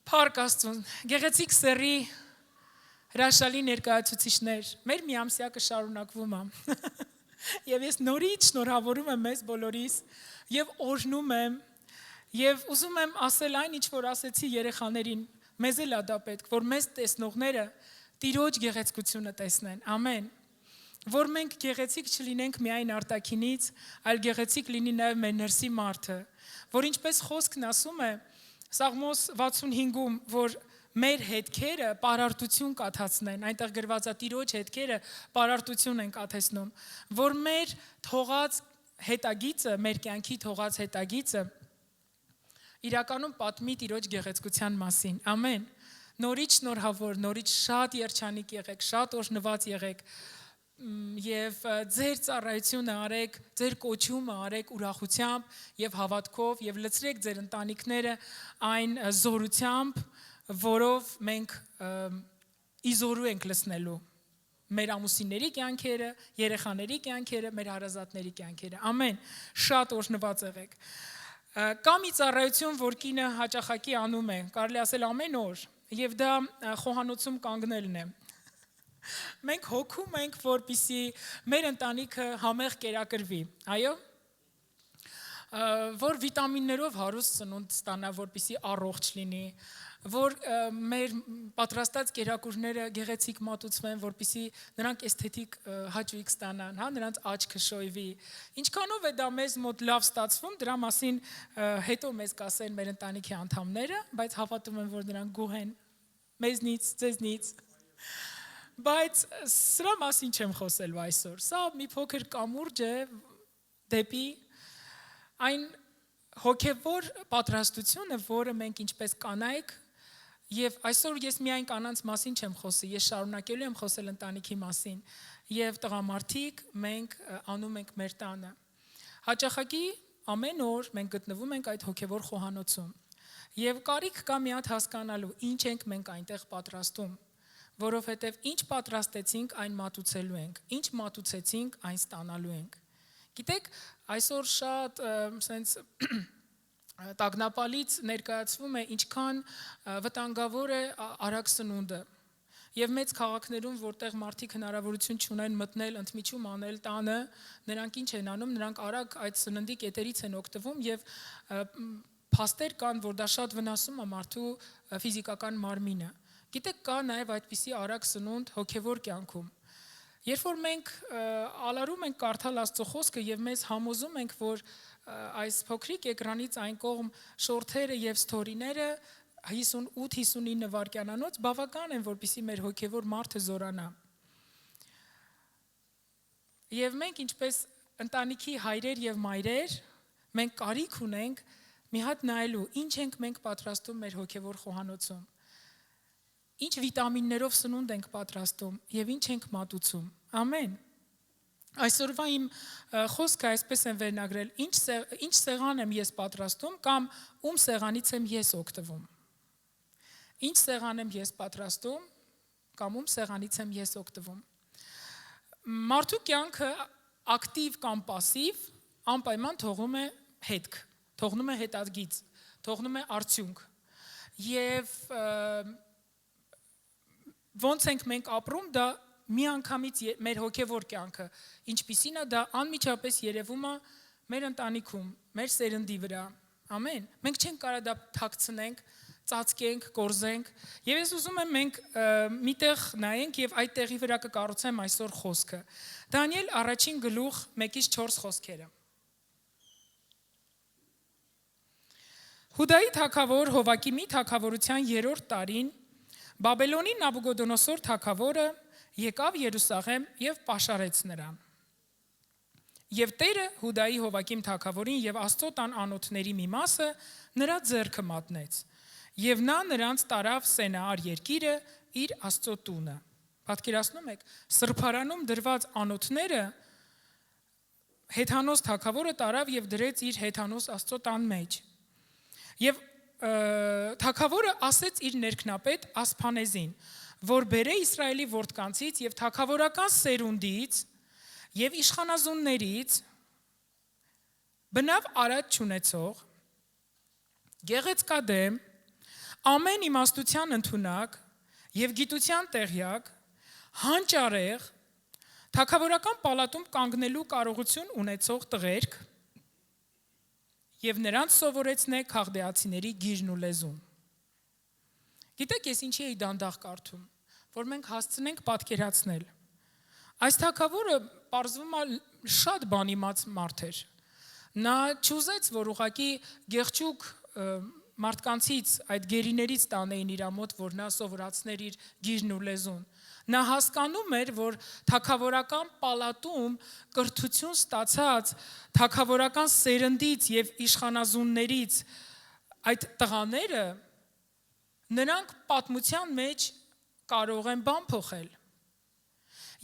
Փառք Աստծուն, գեղեցիկ սերի հրաշալի ներկայացուցիչներ, մեր միամսյակը շարունակվում է։ Եվ ես նորից շնորհավորում եմ մեզ բոլորիս եւ օրհնում եմ եւ ուզում եմ ասել այն, ինչ որ ասեցի երեխաներին, մեզ էլ է դա պետք, որ մեզ տեսնողները Տիրոջ գեղեցկությունը տեսնեն։ Ամեն։ Որ մենք գեղեցիկ չլինենք միայն արտաքինից, այլ գեղեցիկ լինի նաեւ մեր ներսի մարդը, որ ինչպես խոսքն ասում է Սաղմոս 65-ում, որ մեր հետքերը պարարտություն կաթացնեն, այնտեղ գրված է Տիրոջ հետքերը պարարտություն են կաթեցնում, որ մեր թողած հետագիծը, մեր կյանքի թողած հետագիծը իրականում պատմի Տիրոջ գեղեցկության մասին։ Ամեն։ Նորից շնորհավոր, նորից շատ երջանիկ եղեք, շատ օրհնված եղեք եւ ձեր ծառայությունը արեք, ձեր կոչումը արեք ուրախությամբ եւ հավատքով եւ լցրեք ձեր ընտանիքները այն զորությամբ, որով մենք իզորու ենք լցնելու մեր ամուսինների կյանքերը, երեխաների կյանքերը, մեր հարազատների կյանքերը։ Ամեն։ Շատ օրհնված եղեք։ Կա մի ծառայություն, որ կինը հաճախակի անում է, կարելի ասել ամեն օր, եւ դա խոհանոցում կանգնելն է։ Մենք հոգում ենք, որպեսզի մեր ընտանիքը համեղ կերակրվի, այո, որ վիտամիններով հարուստ ծնունդ ստանա, որպեսզի առողջ լինի, որ մեր պատրաստած կերակուրները գեղեցիկ մատուցվեն, որպեսզի նրանք էսթետիկ հաճույք ստանան, հա, նրանց աչքը շոյվի։ Ինչքանով է դա մեզ մոտ լավ ստացվում, դրա մասին հետո մեզ կասեն մեր ընտանիքի անդամները, բայց հավատում եմ, որ նրանք գոհ են մեզնից, ձեզնից։ Բայց սրա մասին չեմ խոսելու այսօր։ Սա մի փոքր կամուրջ է դեպի այն հոգևոր պատրաստությունը, որը մենք ինչպես կանայք, եւ այսօր ես միայն կանանց մասին չեմ խոսի, ես շարունակելու եմ խոսել ընտանիքի մասին, եւ տղամարդիկ մենք անում ենք մեր տանը։ Հաճախակի ամեն օր մենք գտնվում ենք այդ հոգևոր խոհանոցում։ Եվ կարիք կա մի հատ հասկանալու, ինչ ենք մենք այնտեղ պատրաստում, որովհետև ինչ պատրաստեցինք, այն մատուցելու ենք, ինչ մատուցեցինք, այն ստանալու ենք։ Գիտեք, այսօր շատ սենց տագնապալից ներկայացվում է, ինչքան վտանգավոր է արագ սնունդը։ Եվ մեծ քաղաքներում, որտեղ մարդիկ հնարավորություն չունեն մտնել, ընդմիջում անել տանը, նրանք ինչ են անում, նրանք արագ այդ սննդի կետերից են օգտվում եւ փաստեր կան, որ դա շատ վնասում է մարդու ֆիզիկական մարմինը։ Գիտեք, կա նաև այդպիսի արագ սնունդ հոգևոր կյանքում։ Երբ որ մենք ալարում ենք կարդալ Աստծո խոսքը եւ մեզ համոզում ենք, որ այս փոքրիկ էկրանից այն կողմ շորթերը եւ սթորիները 58-59 վայրկյանանոց բավական են, որպեսզի մեր հոգևոր մարդը զորանա։ Եվ մենք ինչպես ընտանիքի հայրեր եւ մայրեր, մենք կարիք ունենք մի հատ նայելու, ինչ ենք մենք պատրաստում մեր հոգևոր խոհանոցում։ Ինչ վիտամիններով սնունդ ենք պատրաստում եւ ինչ ենք մատուցում։ Ամեն։ Այսօրվա իմ խոսքը այսպես եմ վերնագրել. ինչ սեղան եմ ես պատրաստում կամ ում սեղանից եմ ես օգտվում։ Ինչ սեղան եմ ես պատրաստում կամ ում սեղանից եմ ես օգտվում։ Մարդու կյանքը ակտիվ կամ пассив անպայման թողնում է հետք, թողնում է հետագիծ, թողնում է արդյունք։ Եվ ոնց ենք մենք ապրում, դա միանգամից մեր հոգևոր կյանքը, ինչպիսին է դա անմիջապես երևում է մեր ընտանիքում, մեր սերնդի վրա։ Ամեն։ Մենք չենք կարող դա թաքցնենք, ծածկենք, կորզենք։ Եվ ես ուզում եմ մենք միտեղ նայենք եւ այդ տեղի վրա կկառուցեմ այսօր խոսքը։ Դանիել 1:1-4 խոսքերը։ Հուդայի թագավոր Հովակիմի թագավորության 3-րդ տարին Բաբելոնի Նաբուգոդոնոսոր թագավորը եկավ Երուսաղեմ եւ պաշարեց նրան։ Եվ Տերը Հուդայի Հովակիմ թագավորին եւ Աստծո տան անոթների մի մասը նրա ձեռքը մատնեց, եւ նա նրանց տարավ Սենաար երկիրը իր Աստծո տունը։ Պատկերացնում եք, սրբարանում դրված անոթները հեթանոս թագավորը տարավ եւ դրեց իր հեթանոս Աստծո տան մեջ։ Եվ թագավորը ասեց իր ներքնապետ Ասփանեզին, որ բերե Իսրայելի որդկանցից եւ թագավորական սերունդից եւ իշխանազուններից բնավ արած չունեցող գեղեցկադեմ ամեն իմաստության ընդունակ եւ գիտության տեղյակ, հանճարեղ, թագավորական պալատում կանգնելու կարողություն ունեցող տղերք եւ նրանց սովորեցնեք խաղդեացիների գիրն ու լեզուն։ Գիտեք, ես ինչի էի դանդաղ կարդում, որ մենք հասցնենք պատկերացնել։ Այս թագավորը պարզվում է շատ բան իմաց մարդ էր։ Նա չուզեց, որ ուղղակի գեղչուկ մարդկանցից, այդ գերիներից տանեին իր մոտ, որ նա սովորացներ իր գիրն ու լեզուն։ Նա հասկանում էր, որ թագավորական պալատում կրթություն ստացած թագավորական սերնդից եւ իշխանազուններից այդ տղաները նրանք պատմության մեջ կարող են բան փոխել։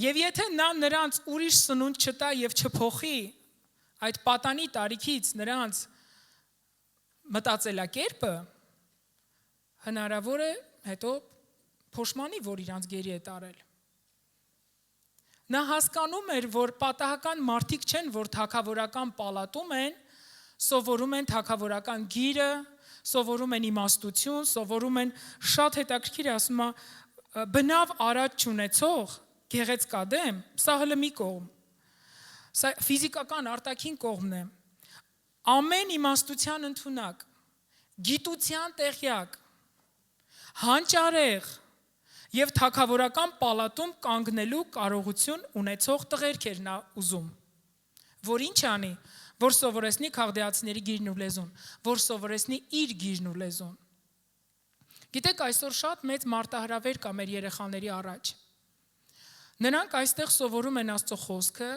Եվ եթե նա նրանց ուրիշ սնունդ չտա եւ չփոխի այդ պատանի տարիքից նրանց մտածելակերպը, հնարավոր է հետո փոշմանի, որ իրանց գերի է տարել։ Նա հասկանում էր, որ պատահական մարդիկ չեն, որ թագավորական պալատում են, սովորում են թագավորական գիրը, սովորում են իմաստություն, սովորում են շատ հետաքրքիր է, ասում է, բնավ արած չունեցող, գեղեցկադեմ, սա հələ մի կողմ։ Սա ֆիզիկական արտաքին կողմն է։ Ամեն իմաստության ընդունակ, գիտության տեղյակ, հանճարեղ եւ թագավորական պալատում կանգնելու կարողություն ունեցող տղերք էր նա ուզում, որ ինչ անի, որ սովորեցնի խաղդեացիների գիրն ու լեզուն, որ սովորեցնի իր գիրն ու լեզուն։ Գիտեք, այսօր շատ մեծ մարտահրավեր կա մեր երեխաների առաջ։ Նրանք այստեղ սովորում են Աստծո խոսքը,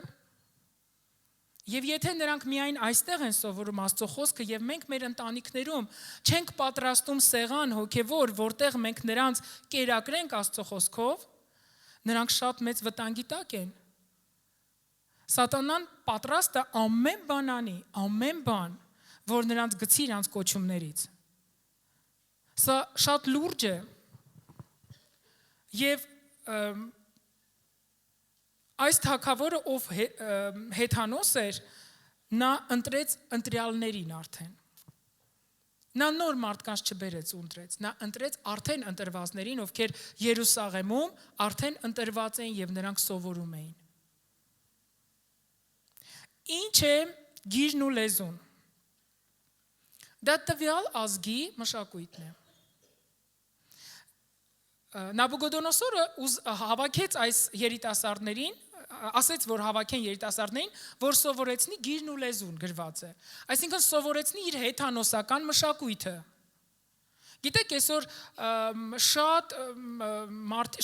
եւ եթե նրանք միայն այստեղ են սովորում Աստծո խոսքը եւ մենք մեր ընտանիքներում չենք պատրաստում սեղան հոգեվոր, որտեղ մենք նրանց կերակրենք Աստծո խոսքով, նրանք շատ մեծ վտանգի տակ են։ Սատանան պատրաստ է ամեն բան անի, ամեն բան, որ նրանց գցի իրանց կոչումներից։ Սա շատ լուրջ է։ Եվ այս թագավորը, ով հեթանոս էր, նա ընտրեց ընտրյալներին արդեն։ Նա նոր մարդկանց չբերեց ու ընտրեց, նա ընտրեց արդեն ընտրվածներին, ովքեր Երուսաղեմում արդեն ընտրված էին եւ նրանք սովորում էին։ Ինչ է գիրն ու լեզուն։ Դա տվյալ ազգի մշակույթն է։ Նաբուգոդոնոսորը հավաքեց այս երիտասարդներին, ասեց, որ հավաքեն երիտասարդներին, որ սովորեցնի գիրն ու լեզուն գրված է։ Այսինքն սովորեցնի իր հեթանոսական մշակույթը։ Գիտեք, այսօր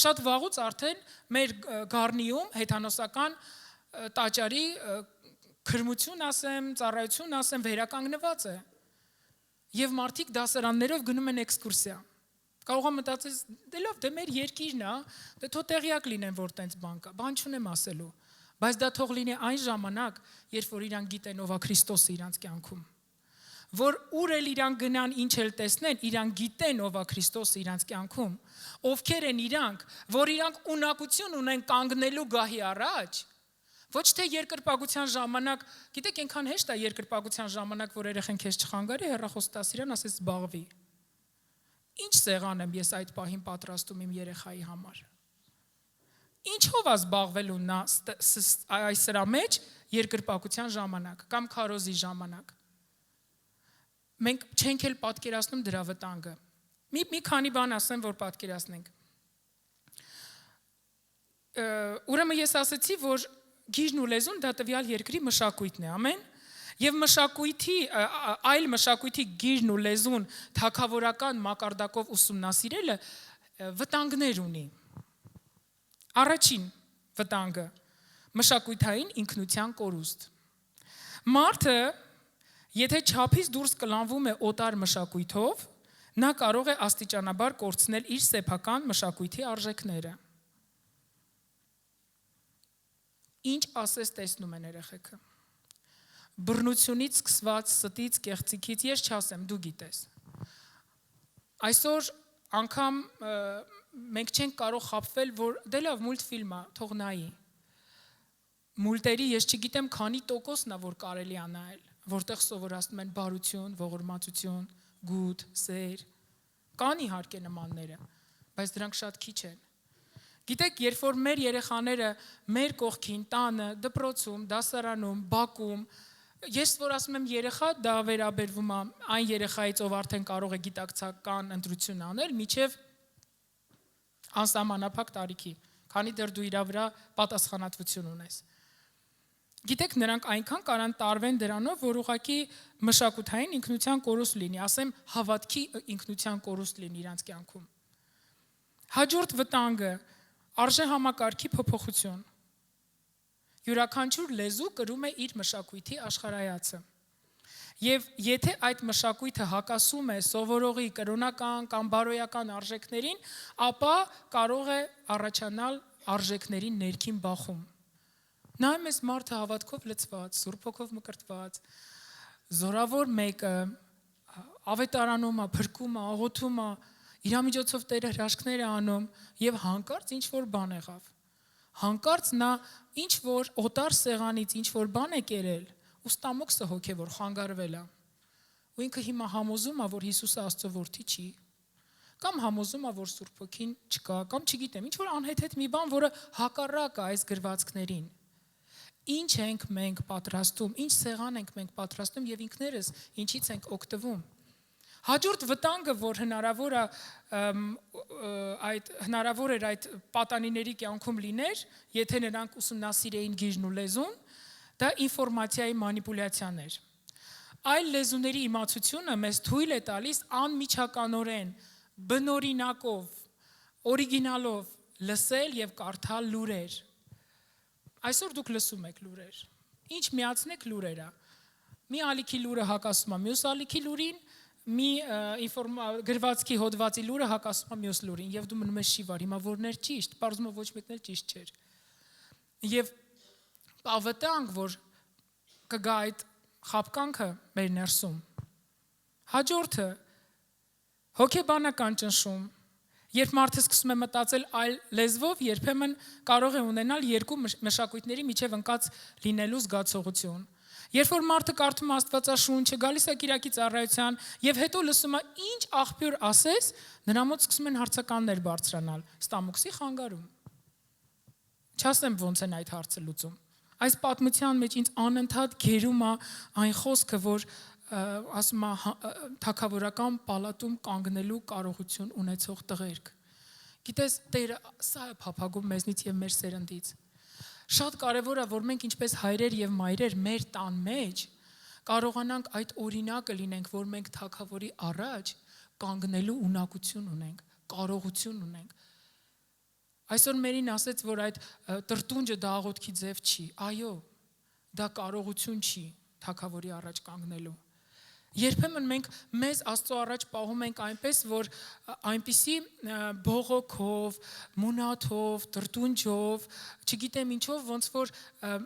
շատ վաղուց արդեն մեր գառնիում հեթանոսական տաճարի քրմություն ասեմ, ծառայություն ասեմ, վերականգնված է։ Եվ մարդիկ դասարաններով գնում են էքսկուրսիա։ Կարող եմ մտածել, դե լավ, դե մեր երկիրն է, դե թող տեղյակ լինեն, որ տենց բան կա, բան չունեմ ասելու, բայց դա թող լինի այն ժամանակ, երբ որ իրանք գիտեն ով է Քրիստոսը իրանց կյանքում, որ ուր էլ իրանք գնան, ինչ էլ տեսնեն, իրանք գիտեն ով է Քրիստոսը իրանց կյանքում, ովքեր են իրանք, որ իրանք ունակություն ունեն կանգնելու գահի առաջ, ոչ թե երկրպագության ժամանակ, գիտեք, այնքան հեշտ է երկրպագության ժամանակ, որ երեխեն քեզ չխանգարի, հեռախոս տաս իրան, ասես զբաղվի։ Ինչ սեղան եմ ես այդ պահին պատրաստում իմ երեխայի համար։ Ինչով է զբաղվելու նա այս սրա մեջ երկրպագության ժամանակ կամ քարոզի ժամանակ։ Մենք չենք էլ պատկերացնում դրա վտանգը։ Մի քանի բան ասեմ, որ պատկերացնենք։ Ուրեմն ես ասացի, որ գիրն ու լեզուն դա տվյալ երկրի մշակույթն է, ամեն։ Եվ մշակույթի, այլ մշակույթի գիրն ու լեզուն թագավորական մակարդակով ուսումնասիրելը վտանգներ ունի։ Առաջին վտանգը մշակույթային ինքնության կորուստ։ Մարդը, եթե չափից դուրս կլանվում է օտար մշակույթով, նա կարող է աստիճանաբար կորցնել իր սեփական մշակույթի արժեքները։ Ինչ ասես տեսնում են երեխեքը։ Բռնությունից սկսված, ստից, կեղծիքից, ես չասեմ, դու գիտես։ Այսօր անգամ մենք չենք կարող խաբվել, որ դե լավ մուլտֆիլմ է, թող նայի։ Մուլտերի ես չգիտեմ քանի տոկոսն է, որ կարելի է նայել, որտեղ սովորացնում են բարություն, ողորմածություն, գութ, սեր, Կան իհարկե նմանները, բայց դրանք շատ քիչ են։ Գիտեք, երբ որ մեր երեխաները մեր կողքին, տանը, դպրոցում, դասարանում, բակում, ես որ ասում եմ երեխա, դա վերաբերվում է այն երեխայից, ով արդեն կարող է գիտակցական ընտրություն անել, միջև անսահմանափակ տարիքի, քանի դեռ դու իր վրա պատասխանատվություն ունես։ Գիտեք, նրանք այնքան կարան տարվեն դրանով, որ ուղղակի մշակութային ինքնության կորուստ լինի, ասեմ հավատքի ինքնության կորուստ լինի իրանց կյանքում։ Հաջորդ վտանգը արժե համակարգի փոփոխություն։ Յուրաքանչյուր լեզու կրում է իր մշակույթի աշխարհայացը։ Եվ եթե այդ մշակույթը հակասում է սովորողի կրոնական կամ բարոյական արժեքներին, ապա կարող է առաջանալ արժեքների ներքին բախում։ Նայում ես մարդը հավատքով լցված, Սուրբ Հոգով մկրտված, զորավոր մեկը ավետարանում է, փրկում է, աղոթում է, իր միջոցով Տերը հրաշքներ է անում եւ հանկարծ ինչ որ բան եղավ։ Հանկարծ նա ինչ որ օտար սեղանից ինչ որ բան է կերել, ու ստամոքսը հոգեվոր խանգարվել է։ Ու ինքը հիմա համոզում է, որ Հիսուսը Աստծո որդի չի, կամ համոզում է, որ Սուրբ Հոգին չկա, կամ չգիտեմ, ինչ որ անհեթեթ մի բան, որը հակառակ է այս գրվածքներին։ Ինչ ենք մենք պատրաստում, ինչ սեղան ենք մենք պատրաստում եւ ինքներս ինչից ենք օգտվում։ Հաջորդ վտանգը, որ հնարավոր էր այդ պատանիների կյանքում լիներ, եթե նրանք ուսումնասիրեին գիժն ու լեզուն, դա ինֆորմացիայի մանիպուլյացիան էր։ Այլ լեզուների իմացությունը մեզ թույլ է տալիս անմիջականորեն, բնօրինակով, օրիգինալով լսել եւ կարդալ լուրեր։ Այսօր դուք լսում եք լուրեր։ Ինչ միացնեք լուրերը։ Մի ալիքի լուրը հակասում է մյուս ալիքի լուրին, մի գրվածքի հոդվածի լուրը հակասում է մյուս լուրին, եւ դու մնում ես շիվար, հիմա որն էր ճիշտ, պարզվում է ոչ մեկն էլ ճիշտ չէր։ Եվ կավտանք, որ կգա այդ խաբկանքը մեր ներսում։ Հաջորդը հոգեբանական ճնշում։ Երբ մարդը սկսում է մտածել այլ լեզվով, երբեմն կարող է ունենալ երկու մշակույթների միջև ընկած լինելու զգացողություն։ Երբ որ մարդը կարդում է Աստվածաշունչը, գալիս է Կիրակի ծառայության եւ հետո լսում է ինչ աղբյուր ասես, նրա մոտ սկսում են հարցականներ բարձրանալ, ստամոքսի խանգարում։ Չասեմ ոնց են այդ հարցը լուծում։ Այս պատմության մեջ ինձ անընդհատ գերում է այն խոսքը, որ ասում է թագավորական պալատում կանգնելու կարողություն ունեցող տղերք։ Գիտես, Տերը սա է փափագում մեզնից եւ մեր սերնդից։ Շատ կարևոր է, որ մենք ինչպես հայրեր եւ մայրեր մեր տան մեջ կարողանանք այդ օրինակը լինենք, որ մենք թագավորի առաջ կանգնելու ունակություն ունենք, կարողություն ունենք։ Այսօր մերին ասեց, որ այդ տրտունջը դա աղոթքի ձև չի։ Այո, դա կարողություն չի թագավորի առաջ կանգնելու։ Երբեմն մենք մեզ Աստծո առաջ պահում ենք այնպես, որ այնպիսի բողոքով, մունաթով, տրտունջով, չգիտեմ ինչով, ոնց որ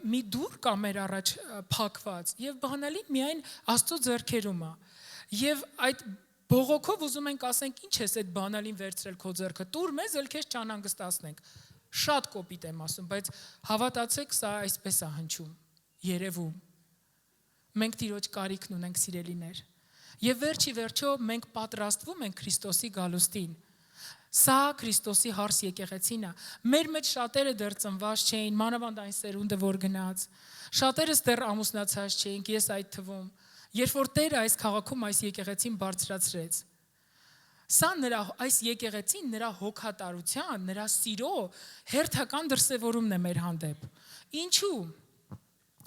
մի դուռ կա մեր առաջ փակված եւ բանալին միայն Աստծո ձեռքերում է։ Եվ այդ բողոքով ուզում ենք ասենք, ինչ ես այդ բանալին վերցրել քո ձեռքը, տուր մեզ, ել քեզ չանհանգստացնենք։ Շատ կոպիտ եմ ասում, բայց հավատացեք, սա այսպես է հնչում, երևում։ Մենք Տիրոջ կարիքն ունենք, սիրելիներ։ Եվ վերջի վերջո մենք պատրաստվում ենք Քրիստոսի գալուստին։ Սա Քրիստոսի հարս եկեղեցին է։ Մեր մեջ շատերը դեռ ծնված չէին, մանավանդ այն սերունդը, որ գնաց։ Շատերս դեռ ամուսնացած չէինք, ես այդ թվում։ Երբ որ Տերը այս քաղաքում այս եկեղեցին բարձրացրեց, սա այս եկեղեցին նրա հոգատարության, նրա սիրո հերթական դրսևորումն է մեր հանդեպ։ Ինչու՞։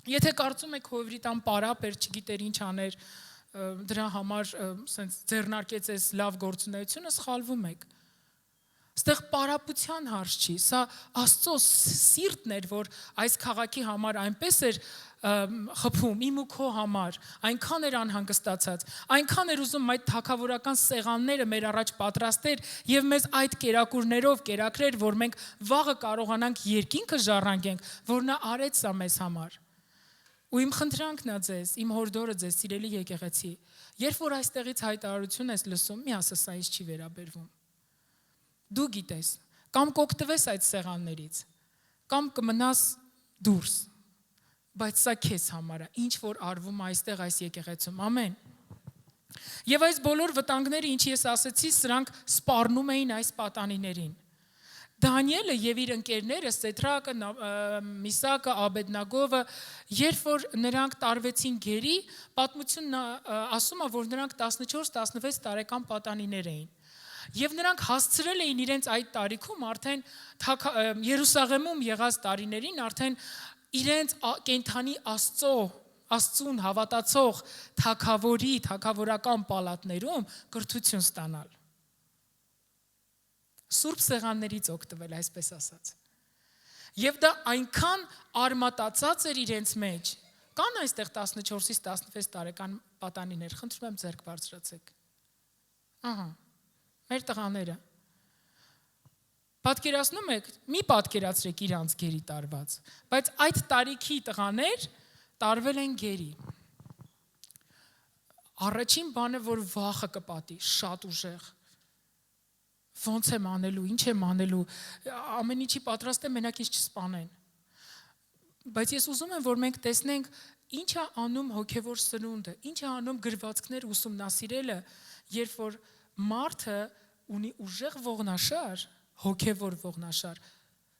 Եթե կարծում եք Հովրիտան պարապ էր, չգիտեր ինչ աներ, դրա համար սենց ձեռնարկեց այս լավ գործունեությունը, սխալվում եք։ Ստեղ պարապության հարց չի, սա Աստծո սիրտն էր, որ այս քաղաքի համար այնպես էր խփում, իմ ու քո համար, այնքան էր անհանգստացած, այնքան էր ուզում այդ թագավորական սեղանները մեր առաջ պատրաստեր եւ մեզ այդ կերակուրներով կերակրեր, որ մենք վաղը կարողանանք երկինքը ժառանգենք, որ նա արեց սա մեզ համար։ Ու իմ խնդրանքն է ձեզ, իմ հորդորը ձեզ, սիրելի եկեղեցի, երբ որ այստեղից հայտարարություն ես լսում, մի ասես սա ինձ չի վերաբերվում։ Դու գիտես, կամ կօգտվես այդ սեղաններից, կամ կմնաս դուրս, բայց սա քեզ համար է, ինչ որ արվում այստեղ այս եկեղեցում, ամեն։ Եվ այս բոլոր վտանգները, ինչ ես ասեցի, սրանք սպառնում էին այս պատանիներին։ Դանիելը եւ իր ընկերները Սեդրակը, Միսակը, Աբեդնագովը, երբ որ նրանք տարվեցին գերի, պատմությունն ասում է, որ նրանք 14-16 տարեկան պատանիներ էին։ Եվ նրանք հասցրել էին իրենց այդ տարիքում արդեն Երուսաղեմում եղած տարիներին արդեն իրենց կենթանի Աստծուն հավատացող թագավորական պալատներում կրթություն ստանալ։ Սուրբ սեղաններից օգտվել, այսպես ասած։ Եվ դա այնքան արմատացած էր իրենց մեջ։ Կան այստեղ 14-ից 16 տարեկան պատանիներ, խնդրում եմ ձեռք բարձրացեք։ Ահա, մեր տղաները։ Պատկերացնում եք, մի պատկերացրեք իրանց գերի տարված, բայց այդ տարիքի տղաներ տարվել են գերի։ Առաջին բանը, որ վախը կպատի, շատ ուժեղ։ Ոնց եմ անելու, ինչ եմ անելու, ամեն ինչի պատրաստ եմ, մենակ ինձ չսպանեն։ Բայց ես ուզում եմ, որ մենք տեսնենք ինչ է անում հոգևոր սնունդը, ինչ է անում գրվածքներ ուսումնասիրելը, երբ որ մարդը ունի ուժեղ ողնաշար, հոգևոր ողնաշար,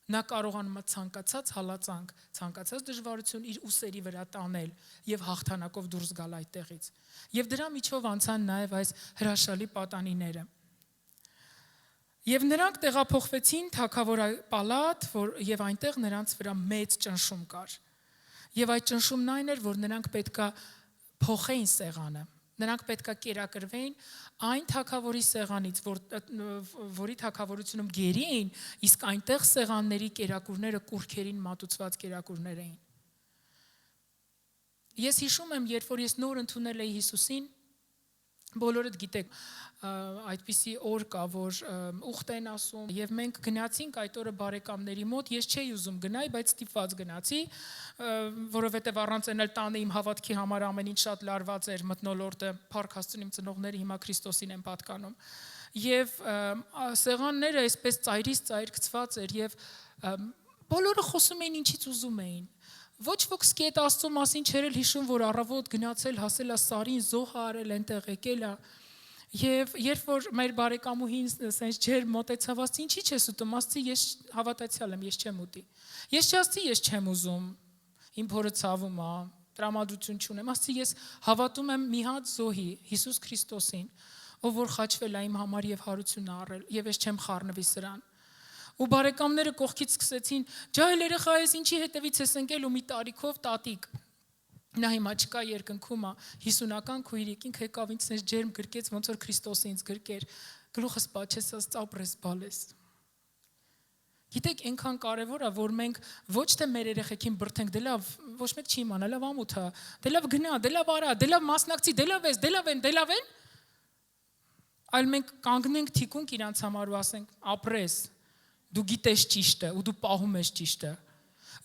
նա կարողանում է ցանկացած հալածանք, ցանկացած դժվարություն իր ուսերի վրա տանել եւ հաղթանակով դուրս գալ այդտեղից։ Եվ դրա միջով անցան նաեւ այս հրաշալի պատանիները։ Եվ նրանք տեղափոխվեցին թագավորապալատ, եւ այնտեղ նրանց վրա մեծ ճնշում կար։ Եվ այդ ճնշումն այն էր, որ նրանք պետքա փոխեին սեղանը։ Նրանք պետքա կերակրվեին այն թագավորի սեղանից, որի թագավորությունում գերի էին, իսկ այնտեղ սեղանների կերակուրները կուռքերին մատուցված կերակուրներ էին։ Ես հիշում եմ, երբ որ ես նոր ընդունել էի Հիսուսին, բոլորդ գիտեք, այդպիսի օր կա, որ ուխտ են ասում, եւ մենք գնացինք այդ օրը բարեկամների մոտ, ես չէի ուզում գնալ, բայց ստիպված գնացի, որովհետեւ առանց էնել տանը իմ հավատքի համար ամեն ինչ շատ լարված էր, մթնոլորտը, փառք Աստծուն, իմ ծնողները հիմա Քրիստոսին են պատկանում։ Եվ սեղանները այսպես ծայրից ծայր գցված էր եւ բոլորը խոսում էին ինչից ուզում էին։ Ոչ ոք սկի այդ Աստծո մասին չէր հիշում, որ առավոտ գնացել, հասել է Սարին, զոհ արել, այնտեղ եկել է։ Եվ երբ որ մեր բարեկամուհին ասենց ջեր մոտեցավ, ասի ինչի՞ չես ուտում, ասի ես հավատացյալ եմ, ես չեմ ուտի։ Ես չասի ես չեմ ուզում, իմ փորը ցավում է, տրամադրություն չունեմ, ասի ես հավատում եմ մի հատ զոհի, Հիսուս Քրիստոսին, ով որ խաչվել է իմ համար եւ հարություն առել, եւ ես չեմ խառնվի սրան։ Ու բարեկամները կողքից սկսեցին, ջահել երեխա ես ինչի հետևից ես ընկել ու մի տարիքով տատիկ։ Նա հիմա չկա երկնքում է, 50-ական քույրիկ, ինքը եկավ ինձ sense ջերմ գրկեց, ոնց որ Քրիստոսը ինձ գրկեր, գլուխս պաչեցած ծապրես բալես։ Գիտեք, այնքան կարևոր է, որ մենք ոչ թե մեր երեխեքին բրթենք, դե լավ, ոչ մեկ չի իմանա, լավ ամոթ է, դե լավ գնա, դե լավ արա, դե լավ մասնակցի, դե լավ ես, դե լավ են, դե լավ են, այլ մենք կանգնենք թիկունք իրանց համար ու ասենք, ապրես, դու գիտես ճիշտը ու դու պահում ես ճիշտը։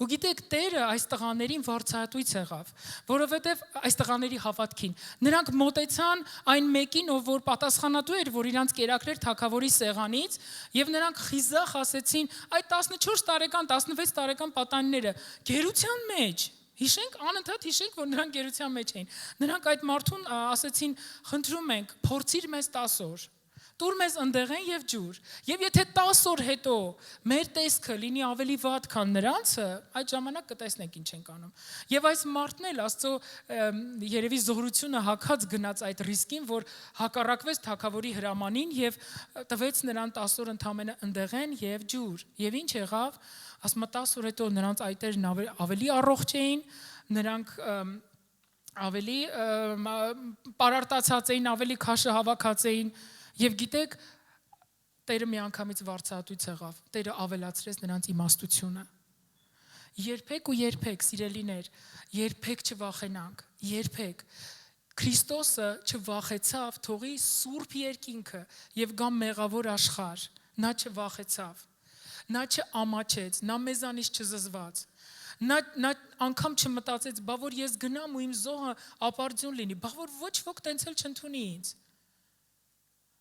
Ու գիտեք, Տերը այս տղաներին վարձահատույց եղավ, որովհետև այս տղաների հավատքին նրանք մոտեցան այն մեկին, ով որ պատասխանատու էր, որ իրանց կերակրեր թագավորի սեղանից, եւ նրանք խիզախ ասեցին, այդ 14 տարեկան, 16 տարեկան պատանիները գերության մեջ, հիշենք, անընդհատ հիշենք, որ նրանք գերության մեջ էին։ Նրանք այդ մարդուն ասեցին, խնդրում ենք, փորձիր մեզ 10 օր։ Տուր մեզ ընդեղեն եւ ջուր։ Եվ եթե 10 օր հետո մեր տեսքը լինի ավելի վատ, քան նրանցը, այդ ժամանակ կտեսնենք ինչ ենք անում։ Եվ այս մարդն էլ Աստծո երևի զորությունը հակած գնաց այդ ռիսկին, որ հակառակվեց թագավորի հրամանին եւ տվեց նրան 10 օր ընդամենը ընդեղեն եւ ջուր։ Եվ ինչ եղավ, ասում 10 օր հետո նրանց այտերն ավելի առողջ էին, նրանք ավելի պարարտացած էին, ավելի քաշը հավաքած էին։ Եվ գիտեք, Տերը միանգամից վարձահատույց եղավ, Տերը ավելացրեց նրանց իմաստությունը։ Երբեք ու երբեք, սիրելիներ, երբեք չվախենանք, երբեք։ Քրիստոսը չվախեցավ, թողի սուրբ երկինքը եւ գա մեղավոր աշխարհ, նա չվախեցավ, նա չամաչեց, նա մեզանից չզզված։ Նա անգամ չմտածեց, բա որ ես գնամ ու իմ զոհը ապարդյուն լինի, բա որ ոչ ոք տենց էլ չընդունի ինձ։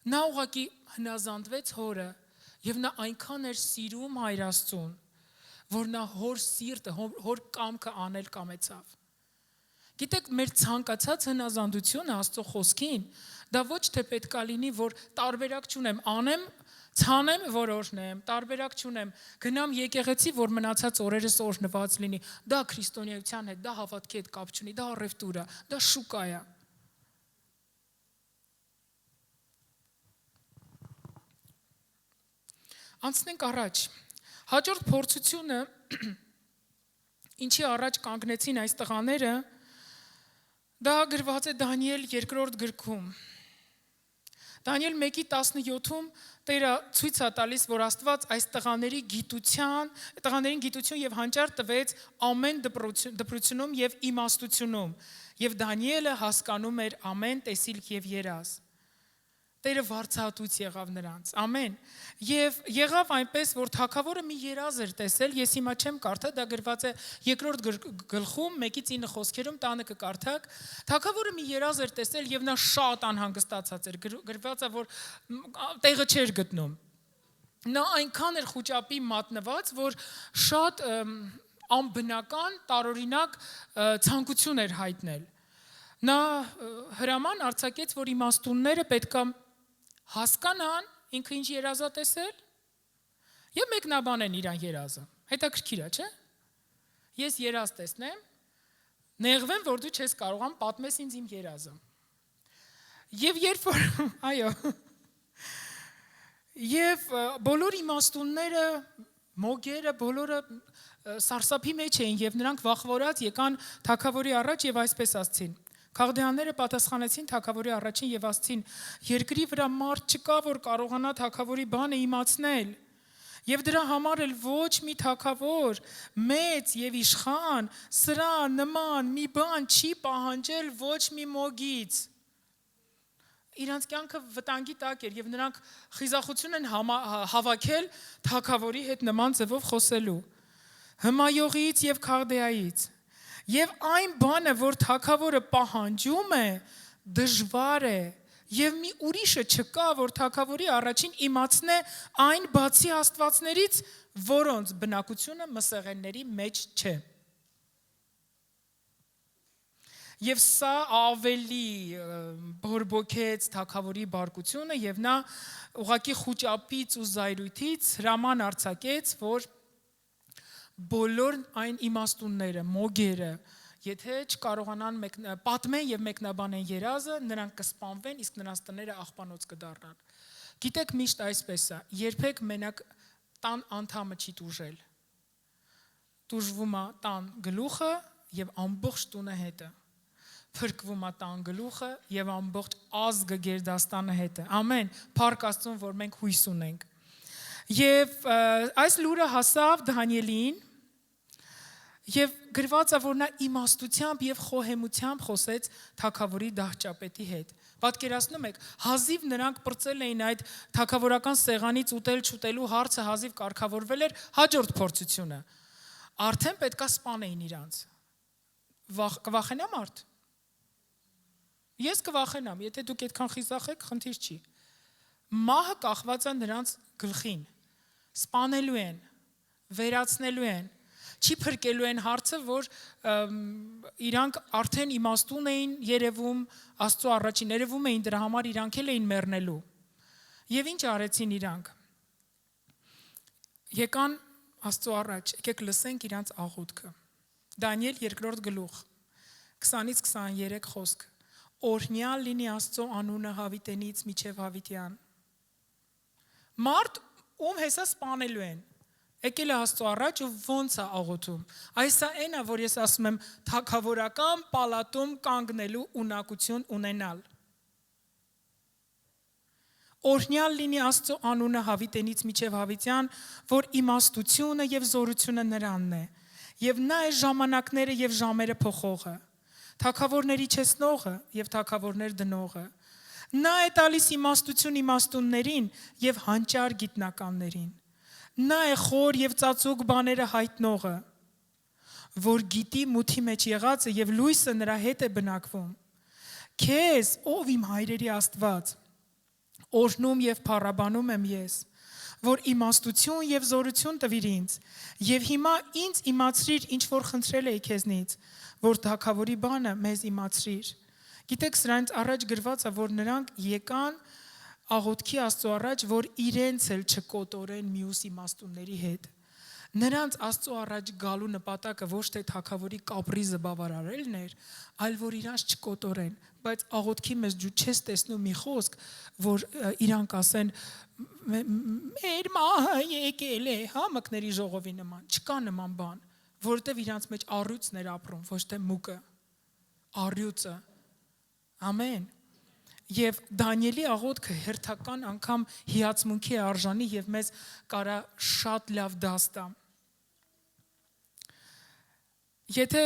Նա ուղղակի հնազանդվեց հորը եւ նա այնքան էր սիրում Հայր Աստծուն, որ նա հոր սիրտը, հոր կամքը անել կամեցավ։ Գիտեք, մեր ցանկացած հնազանդությունը Աստծո խոսքին, դա ոչ թե պետքա լինի, որ տարբերակ չունեմ, անեմ, ցանեմ, որ օրհնեմ, տարբերակ չունեմ, գնամ եկեղեցի, որ մնացած օրերս օրհնված լինի։ Դա քրիստոնեության հետ, դա հավատքի հետ կապ չունի, դա առևտուր է, դա շուկա է։ Անցնենք առաջ։ Հաջորդ փորձությունը, ինչի առաջ կանգնեցին այս տղաները, դա գրված է Դանիել 2-րդ գրքում։ Դանիել 1:17-ում Տերը ցույց է տալիս, որ Աստված այս տղաներին գիտություն եւ հանճար տվեց ամեն դպրությունում եւ իմաստությունում, եւ Դանիելը հասկանում էր ամեն տեսիլք եւ երազ։ Տերը վարձահատույց եղավ նրանց, ամեն։ Եվ եղավ այնպես, որ թագավորը մի երազ էր տեսել, ես հիմա չեմ կարդա, դա գրված է 2-րդ գլխում, 1-9 խոսքերում, տանը կկարդաք։ Թագավորը մի երազ էր տեսել եւ նա շատ անհանգստացած էր, գրված է, որ տեղը չէր գտնում։ Նա այնքան էր խուճապի մատնված, որ շատ անբնական, տարօրինակ ցանկություն էր հայտնել։ Նա հրաման արձակեց, որ իմաստունները պետքա հասկանան ինքը ինչ երազա տեսել եւ մեկնաբանեն իրան երազը։ Հետաքրքիր է, չէ՞։ Ես երազ տեսնեմ, նեղվեմ, որ դու չես կարողան պատմես ինձ իմ երազը։ Եվ երբ որ այո։ Եվ բոլոր իմաստունները, մոգերը, բոլորը սարսափի մեջ էին եւ նրանք վախվորած եկան թագավորի առաջ եւ այսպես ասցին. Քաղդեաները պատասխանեցին թագավորի առաջին եւ ասցին. երկրի վրա մարդ չկա, որ կարողանա թագավորի բանը իմացնել, եւ դրա համար էլ ոչ մի թագավոր, մեծ եւ իշխան, սրա նման մի բան չի պահանջել ոչ մի մոգից։ Իրանց կյանքը վտանգի տակ էր եւ նրանք խիզախություն են հավաքել թագավորի հետ նման ձևով խոսելու։ Հմայողից եւ Քաղդեայից։ Եվ այն բանը, որ թագավորը պահանջում է, դժվար է, եւ մի ուրիշը չկա, որ թագավորի առաջին իմացնե այն բացի աստվածներից, որոնց բնակությունը մսեղենների մեջ չէ։ Եվ սա ավելի բորբոքեց թագավորի բարկությունը եւ նա ուղղակի խուճապից ու զայրույթից հրաման արձակեց, որ բոլոր այն իմաստունները, մոգերը, եթե չկարողանան պատմեն եւ մեկնաբանեն երազը, նրանք կսպանվեն, իսկ նրանց տները աղբանոց կդառնան։ Գիտեք, միշտ այսպես է, երբեք մենակ տան անդամը չի տուժել։ Տուժվում է տան գլուխը եւ ամբողջ տունը հետը։ Փրկվում է տան գլուխը եւ ամբողջ ազգը գերդաստանը հետը։ Ամեն։ Փառք Աստծուն, որ մենք հույս ունենք։ Եվ այս լուրը հասավ Դանիելին եւ գրված է, որ նա իմաստությամբ եւ խոհեմությամբ խոսեց թագավորի դահճապետի հետ։ Պատկերացնում եք, հազիվ նրանք պրծել էին այդ թագավորական սեղանից ուտել-չուտելու հարցը հազիվ կարգավորվել էր, հաջորդ փորձությունը։ Արդեն պետքա սպանեին իրանց։ Կվախենա մարդ։ Ես կվախենամ, եթե դուք այդքան խիզախ եք, խնդիր չի։ Մահը կախված է նրանց գլխին։ Սպանելու են, վերացնելու են, չի փրկելու են հարցը, որ իրանք արդեն իմաստուն էին երևում Աստծո առաջին, երևում էին դրա համար իրանք էլ էին մեռնելու։ Եվ ինչ արեցին իրանք։ Եկան Աստծո առաջ, եկեք լսենք իրանց աղոթքը։ Դանիել 2-րդ գլուխ 20-ից 23 խոսք։ Օրհնյալ լինի Աստծո անունը Հավիտենից մինչև Հավիտյան։ Մարդ ում հեսա սպանելու են։ Եկել է Աստծո առաջ ու ոնց է աղոթում։ Այս է այն, որ ես ասում եմ, թագավորական պալատում կանգնելու ունակություն ունենալ։ Օրհնյալ լինի Աստծո անունը Հավիտենից մինչև Հավիտյան, որ իմաստությունը եւ զորությունը նրանն է, եւ նա է ժամանակները եւ ժամերը փոխողը, թագավորների չեսնողը եւ թագավորներ դնողը։ Նա է տալիս իմաստություն իմաստուններին եւ հանճար գիտնականներին։ Նա է խոր եւ ծածուկ բաները հայտնողը, որ գիտի մութի մեջ եղածը եւ լույսը նրա հետ է բնակվում։ Քեզ, ով իմ հայրերի Աստված, օրհնում եւ փառաբանում եմ ես, որ իմաստություն եւ զորություն տվիր ինձ, եւ հիմա ինձ իմացրիր, ինչ որ խնդրել էի քեզնից, որ թագավորի բանը մեզ իմացրիր։ Գիտեք, սրանից առաջ գրված է, որ նրանք եկան աղոթքի Աստծո առաջ, որ իրենց էլ չկոտորեն մյուս իմաստունների հետ։ Նրանց Աստծո առաջ գալու նպատակը ոչ թե թագավորի կապրիզը բավարարելն էր, այլ որ իրանց չկոտորեն, բայց աղոթքի մեջ դու չես տեսնում մի խոսք, որ իրանք ասեն մեր մահը եկել է, հա, մկների ժողովի նման, չկա նման բան, որովհետև իրանց մեջ առյուծն էր ապրում, ոչ թե մուկը, առյուծը, ամեն։ Եվ Դանիելի աղոթքը հերթական անգամ հիացմունքի է արժանի եւ մեզ կարա շատ լավ դաս տա։ Եթե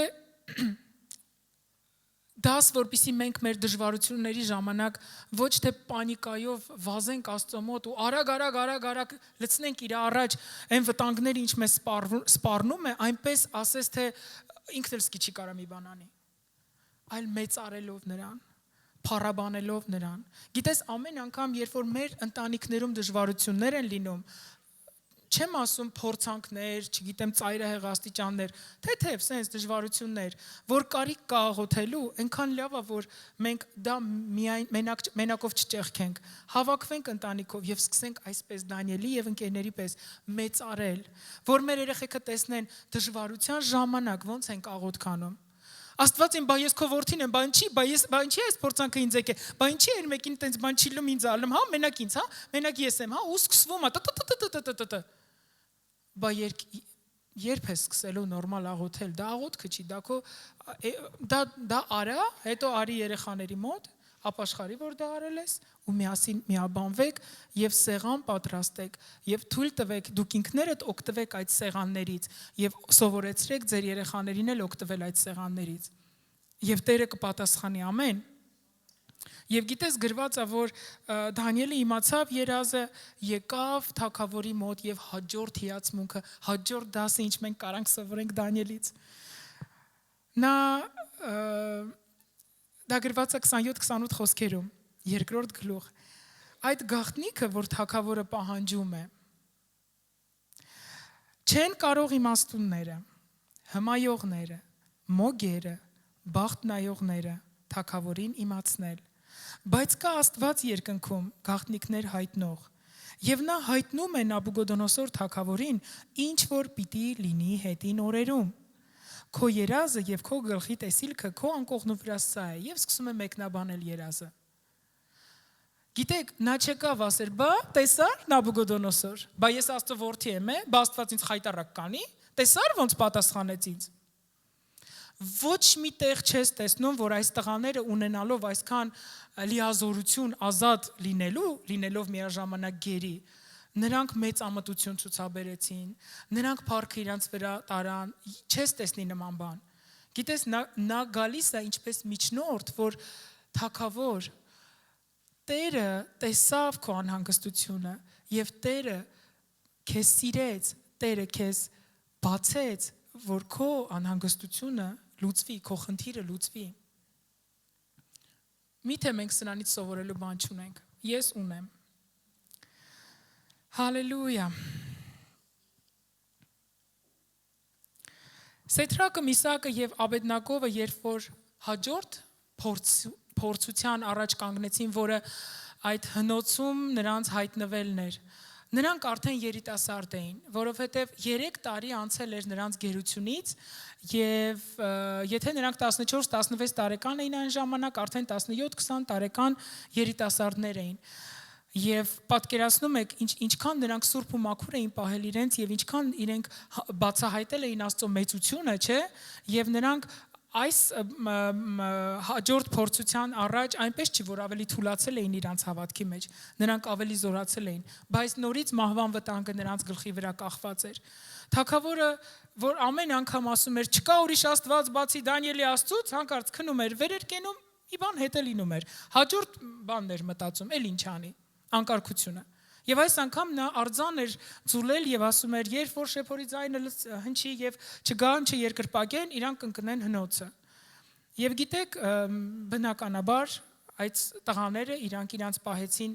դաս, որպեսզի մենք մեր դժվարությունների ժամանակ ոչ թե պանիկայով վազենք Աստծո մոտ ու արագ լցնենք իր առաջ այն վտանգները, ինչ մեզ սպառնում է, այնպես ասես թե ինքն էլ սկիչի կարա մի բան անի, այլ մեծարելով նրան, փառաբանելով նրան։ Գիտես, ամեն անգամ, երբ որ մեր ընտանիքներում դժվարություններ են լինում, չեմ ասում փորձանքներ, չգիտեմ, ծայրահեղ աստիճաններ, թեթև սենց դժվարություններ, որ կարիք կա աղոթելու, այնքան լավ է, որ մենք դա մենակով չճեղքենք, հավաքվենք ընտանիքով եւ սկսենք այսպես Դանիելի եւ ընկերների պես մեծարել, որ մեր երեխեքը տեսնեն դժվարության ժամանակ ոնց ենք աղոթք անում։ Աստված իմ բա ես քո որդին եմ, բա ինչի այս փորձանքը ինձ եկե, բա ինչի էր մեկին տենց բան չի լում ինձ ալում, հա, մենակ ինձ, հա, մենակ ես եմ, հա, ու սկսվում է, բա երբ ես սկսելու նորմալ աղոթել, դա աղոթքը չի, դա արա, հետո արի երեխաների մոտ, ապաշխարի, որ դա արել ես, ու միասին միաբանվեք եւ սեղան պատրաստեք եւ թույլ տվեք դուք ինքներդ օգտվեք այդ սեղաններից եւ սովորեցրեք ձեր երեխաներին էլ օգտվել այդ սեղաններից եւ Տերը կպատասխանի, ամեն։ Եվ գիտես, գրված է, որ Դանիելը իմացավ երազը, եկավ թագավորի մոտ եւ հաջորդ հիացմունքը, հաջորդ դասը, ինչ մենք կարանք սովորենք Դանիելից, դա գրված է 27-28 խոսքերում, երկրորդ գլուխ, այդ գաղտնիքը, որ թագավորը պահանջում է, չեն կարող իմաստունները, հմայողները, մոգերը, բախտ նայողները թագավորին իմացնել, բայց կա Աստված երկնքում գաղտնիքներ հայտնող, եւ նա հայտնում է Նաբուգոդոնոսոր թագավորին, ինչ որ պիտի լինի հետին օրերում, քո երազը եւ քո գլխի տեսիլքը քո անկողնու վրա սա է, եւ սկսում է մեկնաբանել երազը։ Գիտեք, նա չեկավ ասեր, բա տեսար Նաբուգոդոնոսոր, բա ես Աստծո որդի եմ, բա Աստված ինձ խայտարակ կանի, տեսար ոնց պատասխանեց ինձ։ Ոչ մի տեղ չես տեսնում, որ այս տղաները ունենալով այսքան լիազորություն ազատ լինելով միաժամանակ գերի, նրանք մեծ ամտություն ցուցաբերեցին, նրանք փառքը իրանց վրա տարան, չես տեսնի նման բան։ Գիտես, նա գալիս է ինչպես միջնորդ, որ թագավոր Տերը տեսավ քո անհանգստությունը եւ Տերը քեզ սիրեց, Տերը քեզ բացեց, որ քո անհանգստությունը լուծվի, քո խնդիրը լուծվի։ Միթե մենք սրանից սովորելու բան չունենք։ Ես ունեմ։ Հալելույա։ Սեդրակը, Միսակը եւ Աբեդնագովը, երբ որ հաջորդ փորձության առաջ կանգնեցին, որը այդ հնոցում նրանց հայտնվելն էր, նրանք արդեն երիտասարդ էին, որովհետև 3 տարի անցել էր նրանց գերությունից եւ եթե նրանք 14-16 տարեկան էին այն ժամանակ, արդեն 17-20 տարեկան երիտասարդներ էին։ Եվ պատկերացնում եք ինչքան նրանք սուրբ ու մաքուր էին պահել իրենց եւ ինչքան իրենք բացահայտել էին Աստծո մեծությունը, չէ՞, եւ նրանք այս հաջորդ փորձության առաջ այնպես չի, որ ավելի թուլացել էին իրանց հավատքի մեջ, նրանք ավելի զորացել էին, բայց նորից մահվան վտանգը նրանց գլխի վրա կախված էր։ Թագավորը, որ ամեն անգամ ասում էր, չկա ուրիշ Աստված բացի Դանիելի Աստծուց, հանկարծ քնում էր, վեր էր կենում, մի բան հետ է լինում էր։ Հաջորդ բանն էր մտածում, էլ ինչ անի, անկարգությունը։ Եվ այս անգամ նա արձան էր ծուլել եւ ասում էր, երբ որ շեփորի ձայնը հնչի եւ չգան չերկրպագեն, իրանք կընկնեն հնոցը։ Եվ գիտեք, բնականաբար այդ տղաները իրանք իրանց պահեցին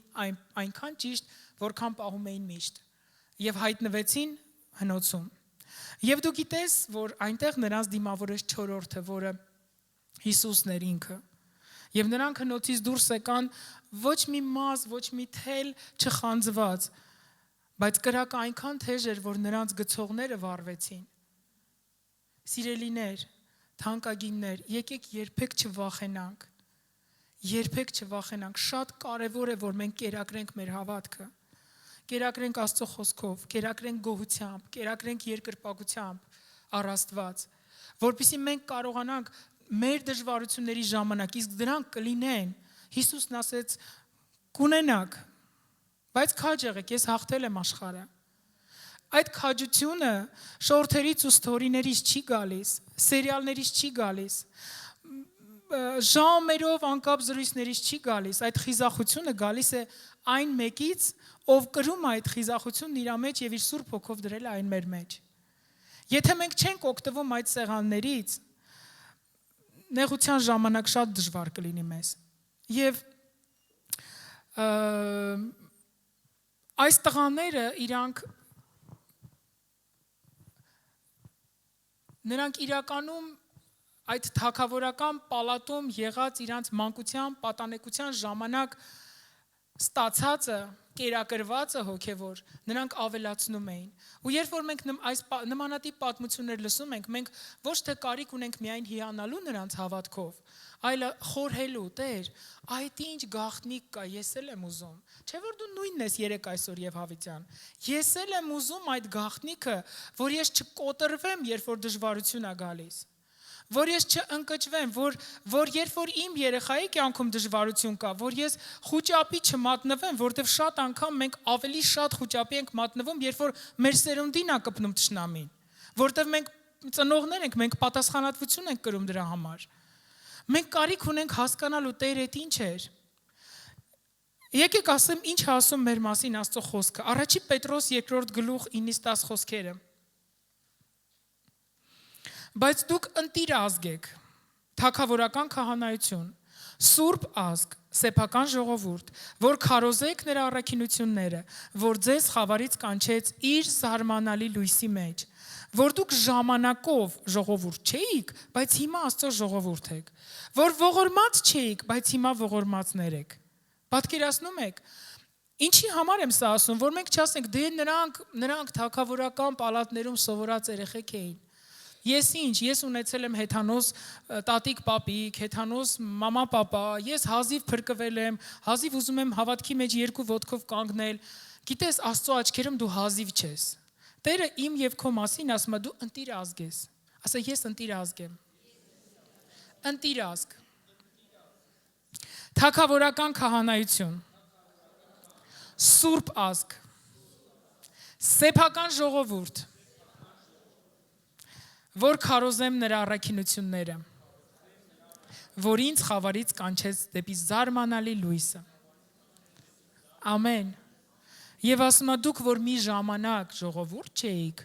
այնքան ճիշտ, որքան պահում էին միշտ։ եւ հայտնվեցին հնոցում։ Եվ դու գիտես, որ այնտեղ նրանց դիմավորեց 4-րդը, որը Հիսուսն էր ինքը։ Եվ նրանք հնոցից դուրս եկան ոչ մի մազ, ոչ մի թել չխանձված, բայց կրակը այնքան թեժ էր, որ նրանց գցողները վառվեցին։ Սիրելիներ, թանկագիններ, եկեք երբեք չվախենանք։ Երբեք չվախենանք, շատ կարևոր է, որ մենք կերակրենք մեր հավատքը։ Կերակրենք Աստծո խոսքով, կերակրենք գոհությամբ, կերակրենք երկրպագությամբ առ Աստված, որպեսզի մենք կարողանանք մեր դժվարությունների ժամանակ, իսկ դրանք կլինեն, Հիսուսն ասեց, կունենաք, բայց քաջ եղեք, ես հաղթել եմ աշխարհը։ Այդ քաջությունը շորթերից ու սթորիներից չի գալիս, սերիալներից չի գալիս, ժամերով անկապ զրույցներից չի գալիս, այդ խիզախությունը գալիս է այն մեկից, ով կրում է այդ խիզախությունն իր մեջ եւ իր Սուրբ Հոգով դրել է այն մեր մեջ։ Եթե մենք չենք օգտվում այդ սեղաններից, նեղության ժամանակ շատ դժվար կլինի մեզ։ Եվ այս տղաները նրանք իրականում այդ թագավորական պալատում եղած իրանց մանկության, պատանեկության ժամանակ ստացածը, կերակրվածը հոգևոր, նրանք ավելացնում էին։ Ու երբ որ մենք այս նմանատիպ պատմություններ լսում ենք, մենք ոչ թե կարիք ունենք միայն հիանալու նրանց հավատքով, այլ խորհելու, Տեր, այդ ինչ գաղտնիք կա, ես էլ եմ ուզում։ Չէ՞ որ դու նույնն ես երեք այսօր եւ հավիտյան։ Ես էլ եմ ուզում այդ գաղտնիքը, որ ես չկոտրվեմ, երբ որ դժվարություն է գալիս։ Որ ես չընկճվեմ, որ երբ որ իմ երեխայի կյանքում դժվարություն կա, որ ես խուճապի չմատնվեմ, որտեվ շատ անգամ մենք ավելի շատ խուճապի ենք մատնվում, երբ որ մեր սերունդին է կպնում թշնամին, որտեվ մենք ծնողներ ենք, մենք պատասխանատվություն ենք կրում դրա համար։ Մենք կարիք ունենք հասկանալու Տեր այդ ինչ էր։ Եկեք ասեմ, ինչ է ասում մեր մասին Աստծո խոսքը։ Առաջի Պետրոս 2-րդ գլուխ 9-10 խոսքերը։ Բայց դուք ընտիր ազգ եք, թագավորական քահանայություն, սուրբ ազգ, սեփական ժողովուրդ, որ քարոզեք նրա առաքինությունները, որ ձեզ խավարից կանչեց իր զարմանալի լույսի մեջ, որ դուք ժամանակով ժողովուրդ չէիք, բայց հիմա Աստծո ժողովուրդ եք, որ ողորմած չէիք, բայց հիմա ողորմածներ եք։ Պատկերացնում եք, ինչի համար եմ սա ասում, որ մենք չասենք, դե նրանք թագավորական պալատներում սովորած երեխեք էին։ Ես ունեցել եմ հեթանոս տատիկ պապիկ, հեթանոս մամա պապա, ես հազիվ փրկվել եմ, հազիվ ուզում եմ հավատքի մեջ 2 ոտքով կանգնել։ Գիտես, Աստծո աչքերում դու հազիվ չես։ Տերը իմ եւ քո մասին ասում է դու ընտիր ազգ ես։ Ասա ես ընտիր ազգ եմ։ Ընտիր ազգ։ Թագավորական քահանայություն։ Սուրբ ազգ։ Սեփական ժողովուրդ, որ քարոզեմ նրա առաքինությունները, որ ինձ խավարից կանչեց դեպի զարմանալի լույսը։ Ամեն։ Եվ ասում է դուք, որ մի ժամանակ ժողովուրդ չէիք,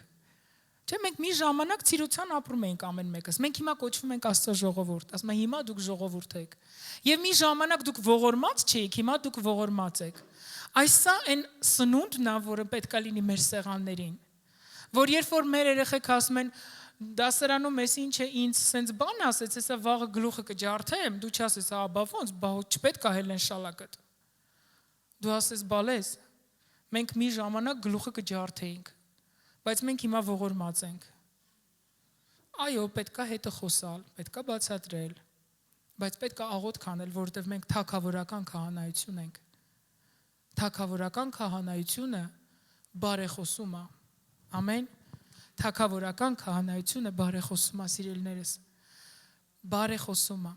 չէ, մենք մի ժամանակ ցիրության ապրում էինք ամեն մեկս, մենք հիմա կոչվում ենք Աստծո ժողովուրդ, ասում է հիմա դուք ժողովուրդ եք, եւ մի ժամանակ դուք ողորմած չէիք, հիմա դուք ողորմած եք։ Այս սա այն սնունդն է, որը պետք է լինի մեր սեղաններին, որ երբ որ մեր երեխեք ասում են դասարանում ես ինչ է ինձ սենց բան ասեց, հեսա վաղը գլուխը կջարդեմ, դու չասես, բա ոնց, բա չպետք է հելեն շալակդ։ Դու ասես, բալես, մենք մի ժամանակ գլուխը կջարդեինք, բայց մենք հիմա ողորմած ենք։ Այո, պետք է հետը խոսալ, պետք է բացատրել, բայց պետք է աղոթք անել, որովհետև մենք թագավորական քահանայություն ենք։ Թագավորական քահանայությունը բարեխոսում է։ Ամեն։ Թագավորական քահանայությունը բարեխոսում է, սիրելիներս, բարեխոսում է։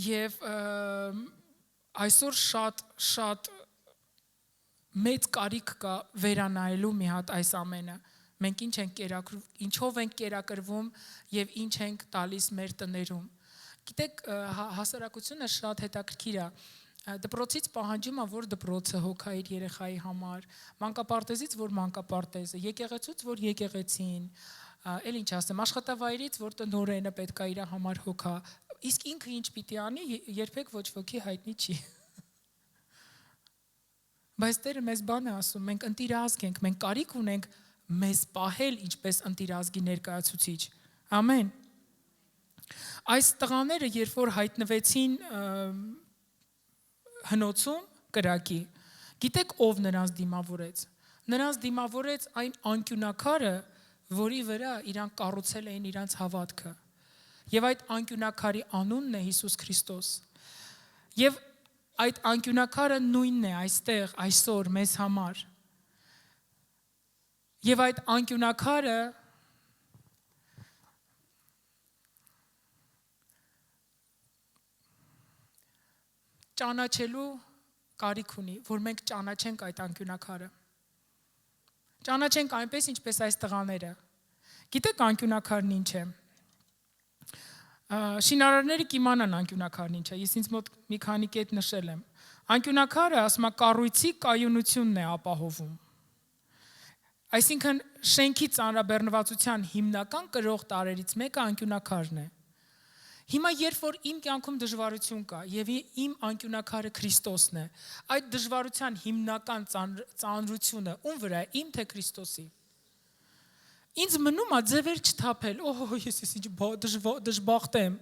Եվ այսօր շատ մեծ կարիք կա վերանայելու մի հատ այս ամենը։ Մենք ինչով ենք կերակրվում եւ ինչ ենք տալիս մեր տներում։ Գիտեք, հասարակությունը շատ հետաքրքիր է։ Դպրոցից պահանջում է, որ դպրոցը հոգա իր երեխայի համար, մանկապարտեզից, որ մանկապարտեզը, եկեղեցուց, որ եկեղեցին, էլ ինչ ասեմ, աշխատավայրից, որ տնօրենը պետք է իր համար հոգա, իսկ ինքը ինչ պիտի անի, երբեք ոչ ոքի հայտնի չի։ Բայց Տերը մեզ բան է ասում, մենք ընտիրազգ ենք, մենք կարիք ունենք մեզ պահել ինչպես ընտիրազգի ներկայացուցիչ։ Ամեն։ Այս տղաները, երբ որ հայտնվեցին հնոցում կրակի, գիտեք ով նրանց դիմավորեց։ Նրանց դիմավորեց այն անկյունակարը, որի վրա իրանք կառուցել էին իրանց հավատքը։ Եվ այդ անկյունակարի անունն է Հիսուս Քրիստոս։ Եվ այդ անկյունակարը նույնն է այստեղ, այսօր մեզ համար։ Եվ այդ անկյունակարը ճանաչելու կարիք ունի, որ մենք ճանաչենք այդ անկյունակարը։ Ճանաչենք այնպես, ինչպես այս տղաները։ Գիտեք անկյունակարն ինչ է։ Շինարարները կիմանան անկյունակարն ինչ է, ես ինձ մոտ մի քանի կետ նշել եմ։ Անկյունակարը ասում է կառույցի կայունությունն է ապահովում։ Այսինքն շենքի ծանրաբեռնվածության հիմնական կրող տարրերից մեկը անկյունակարն է։ Հիմա երբ որ իմ կյանքում դժվարություն կա եւ իմ անկյունակարը Քրիստոսն է, այդ դժվարության հիմնական ծանրությունը ում վրա է, իմ թե Քրիստոսի։ Ինձ մնում է ձևեր չթափել, ես ինչ դժբախտ եմ։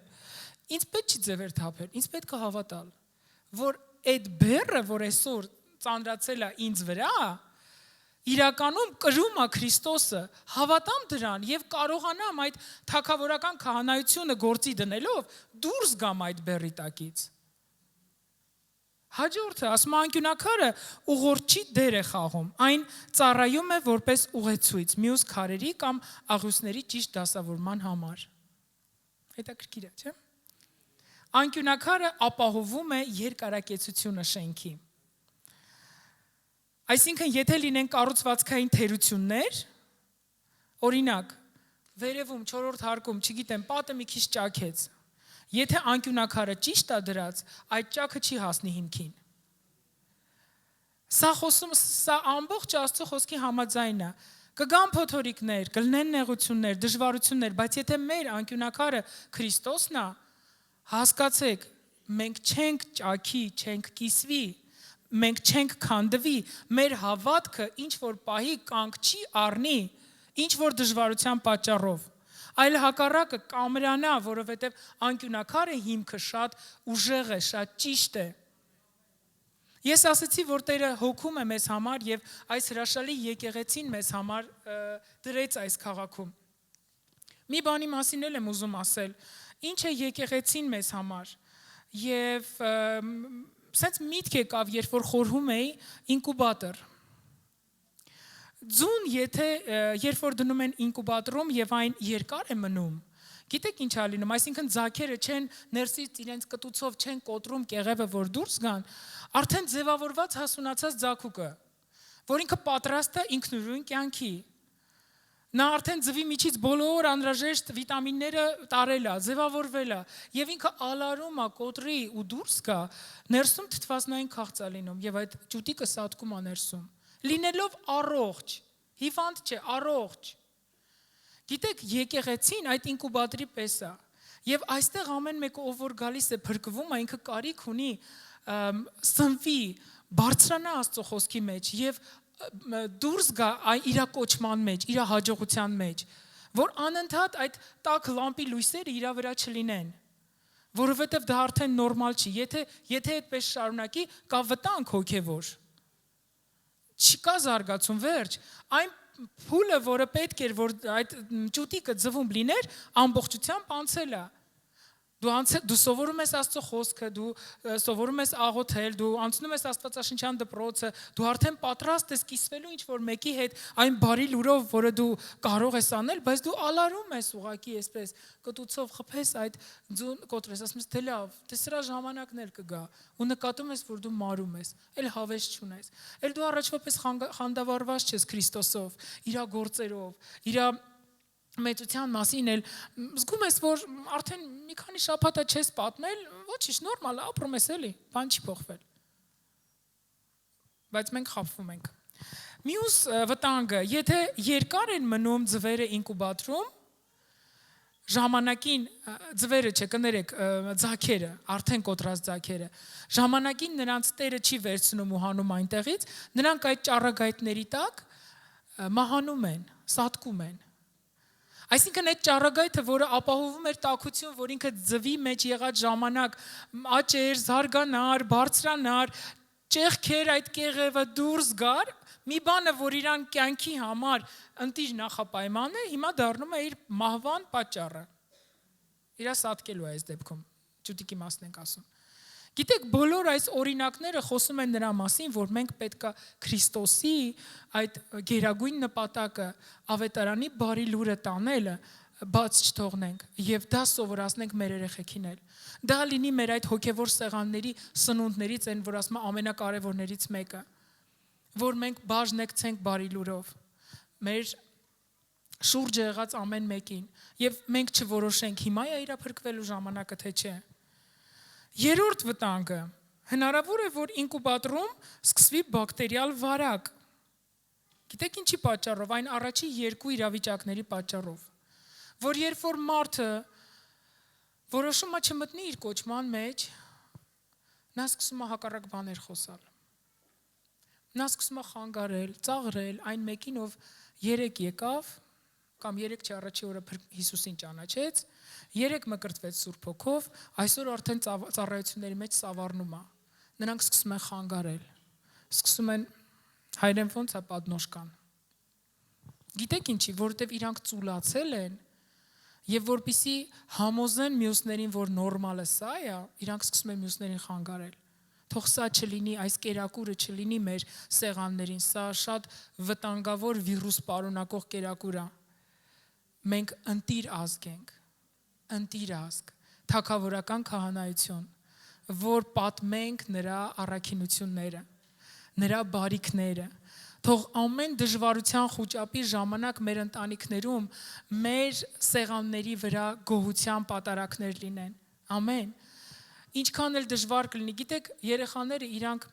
Ինձ պետք չի ձևեր թափել, ինձ պետք է հավատալ, որ այդ բեռը, որ այսօր ծանրացել է ինձ վրա, իրականում կրում է Քրիստոսը, հավատամ դրան եւ կարողանամ այդ թագավորական քահանայությունը գործի դնելով դուրս գամ այդ բեռի տակից։ Հաջորդը, ասում անկյունակարը ուղղորդչի դեր է խաղում, այն ծառայում է որպես ուղեցույց, մյուս քարերի կամ աղյուսների ճիշտ դասավորման համար։ Հետաքրքիր է, չէ՞։ Անկյունակարը ապահովում է երկարակեցությունը շենքի։ Այսինքն, եթե լինեն կառուցվածքային թերություններ, օրինակ, վերևում 4-րդ հարկում, չգիտեմ, պատը մի քիչ ճաքեց։ Եթե անկյունակարը ճիշտ է դրած, այդ ճաքը չի հասնի հիմքին։ Սա ամբողջ Աստծո խոսքի համաձայն է։ Կգան փոթորիկներ, կլինեն նեղություններ, դժվարություններ, բայց եթե մեր անկյունակարը Քրիստոսն է, հասկացեք, մենք չենք ճաքի, չենք կիսվի, մենք չենք քանդվի, մեր հավատքը ինչ որ պահի կանգ չի առնի, ինչ որ դժվարության պատճառով, այլ հակառակը կամրանա, որովհետև անկյունակարը հիմքը շատ ուժեղ է, շատ ճիշտ է։ Ես ասացի, որ Տերը հոգում է մեզ համար եւ այս հրաշալի եկեղեցին մեզ համար դրեց այս քաղաքում։ Մի բանի մասին եմ ուզում ասել, ինչ է եկեղեցին մեզ համար եւ սենց միտք եկավ, երբ որ խորհում էի ինկուբատոր։ Ձուն, երբ որ դնում են ինկուբատորում եւ այն երկար է մնում, գիտեք ինչ է լինում, այսինքն ձագերը չեն ներսից իրենց կտուցով չեն կոտրում կեղևը, որ դուրս գան, արդեն ձևավորված հասունացած ձագուկը, որ ինքը պատրաստ է ինքնուրույն կյանքի։ Նա արդեն ձվի միջից բոլոր անհրաժեշտ վիտամինները տարել է, ձևավորվել է, եւ ինքը ալարում է, կոտրի ու դուրս գա, ներսում թթվասնային քաղց է լինում եւ այդ ճուտիկը սատկում է ներսում։ Լինելով առողջ, հիվանդ չէ, առողջ։ Գիտեք, եկեղեցին այդ ինկուբատորի պես է։ Եվ այստեղ ամեն մեկը ով որ գալիս է փրկվում, ինքը կարիք ունի սնվի, բարձրանա Աստծո խոսքի մեջ եւ դուրս գա իր կոչման մեջ, իր հաջողության մեջ, որ անընդհատ այդ տաք լամպի լույսերը իր վրա չլինեն, որովհետև դա արդեն նորմալ չի։ Եթե այդպես շարունակի, կա վտանգ հոգևոր։ Չկա զարգացում, վերջ։ Այն փուլը, որը պետք էր, որ այդ ճուտիկը ձվում լիներ, ամբողջությամբ անցել է։ Դու սովորում ես Աստծո խոսքը, դու սովորում ես աղոթել, դու անցնում ես Աստվածաշնչյան դպրոցը, դու արդեն պատրաստ ես կիսվելու ինչ-որ մեկի հետ այն բարի լուրով, որը դու կարող ես անել, բայց դու ալարում ես ուղակի այսպես, կտուցով խփես այդ ձուն կոտրես, ասում ես, դե լավ, դե սրա ժամանակն էլ կգա, ու նկատում ես, որ դու մարում ես, էլ հավես չունես, էլ դու առաջվա պես խանդավառված չես Քրիստոսով, իր գործերով, իր մեծության մասին էլ զգում ես, որ արդեն մի քանի շաբաթ չես պատմել, ոչինչ, նորմալ, ապրում ես էլի, բան չի փոխվել։ Բայց մենք խաբվում ենք։ Մյուս վտանգը, եթե երկար են մնում ձվերը ինկուբատորում, ժամանակին ձվերը չէ, կներեք, ձակերը, արդեն կոտրած ձակերը, ժամանակին նրանց տերը չի վերցնում ու հանում այնտեղից, նրանք այդ ճառագայթների տակ մահանում են, սատկում են։ Այսինքն այդ ճառագայթը, որը ապահովում էր տաքություն, որ ինքը ձվի մեջ եղած ժամանակ աճեր, զարգանար, բարձրանար, ճեղքեր այդ կեղևը դուրս գար, մի բանը, որ իրան կյանքի համար ընտիր նախապայման է, հիմա դառնում է իր մահվան պատճառը։ Իրա սատկելու է այս դեպքում, ճուտիկի մասն ենք ասում։ Գիտեք, բոլոր այս օրինակները խոսում են նրա մասին, որ մենք պետք է Քրիստոսի այդ գերագույն նպատակը ավետարանի բարի լուրը տանելը բաց չթողնենք եւ դա սովորացնենք մեր երեխեքին էլ։ Դա լինի մեր այդ հոգեվոր սեղանների սնունդներից են, որ ասում ամենակարևորներից մեկը, որ մենք բաժնեկցենք բարի լուրով մեր շուրջը եղած ամեն մեկին եւ մենք չորոշենք հիմա է իրա փրկվելու ժամանակը թե չէ։ Երրորդ վտանգը հնարավոր է, որ ինկուբատորում սկսվի բակտերիալ վարակ։ Գիտեք ինչի պատճառով, այն առաջի երկու իրավիճակների պատճառով, որ երբ որ մարդը որոշում է չմտնի իր կոչման մեջ, նա սկսում է հակառակ բաներ խոսալ։ Նա սկսում է խանգարել, ծաղրել այն մեկին, ով երեք եկավ, կամ երեք չի առաջի օրը Հիսուսին ճանաչեց, երեք մկրտվեց Սուրբ Հոգով, այսօր արդեն ծառայությունների մեջ սավառնում է։ Նրանք սկսում են խանգարել, սկսում են հայերեն ոնց է պատնոշկան։ Գիտեք ինչի, որովհետև իրանք ծուլացել են եւ որպիսի համոզեն մյուսներին, որ նորմալը սա է, իրանք սկսում են մյուսներին խանգարել։ Թող սա չլինի, այս կերակուրը չլինի մեր սեղաններին, սա շատ վտանգավոր վիրուս պարունակող կերակուր է։ Մենք ընտիր ազգ ենք, ընտիր ազգ, թագավորական քահանայություն, որ պատմենք նրա առաքինությունները, նրա բարիքները։ Թող ամեն դժվարության խուճապի ժամանակ մեր ընտանիքներում մեր սեղանների վրա գոհության պատարակներ լինեն։ Ամեն։ Ինչքան էլ դժվար կլինի, գիտեք, երեխաները իրանք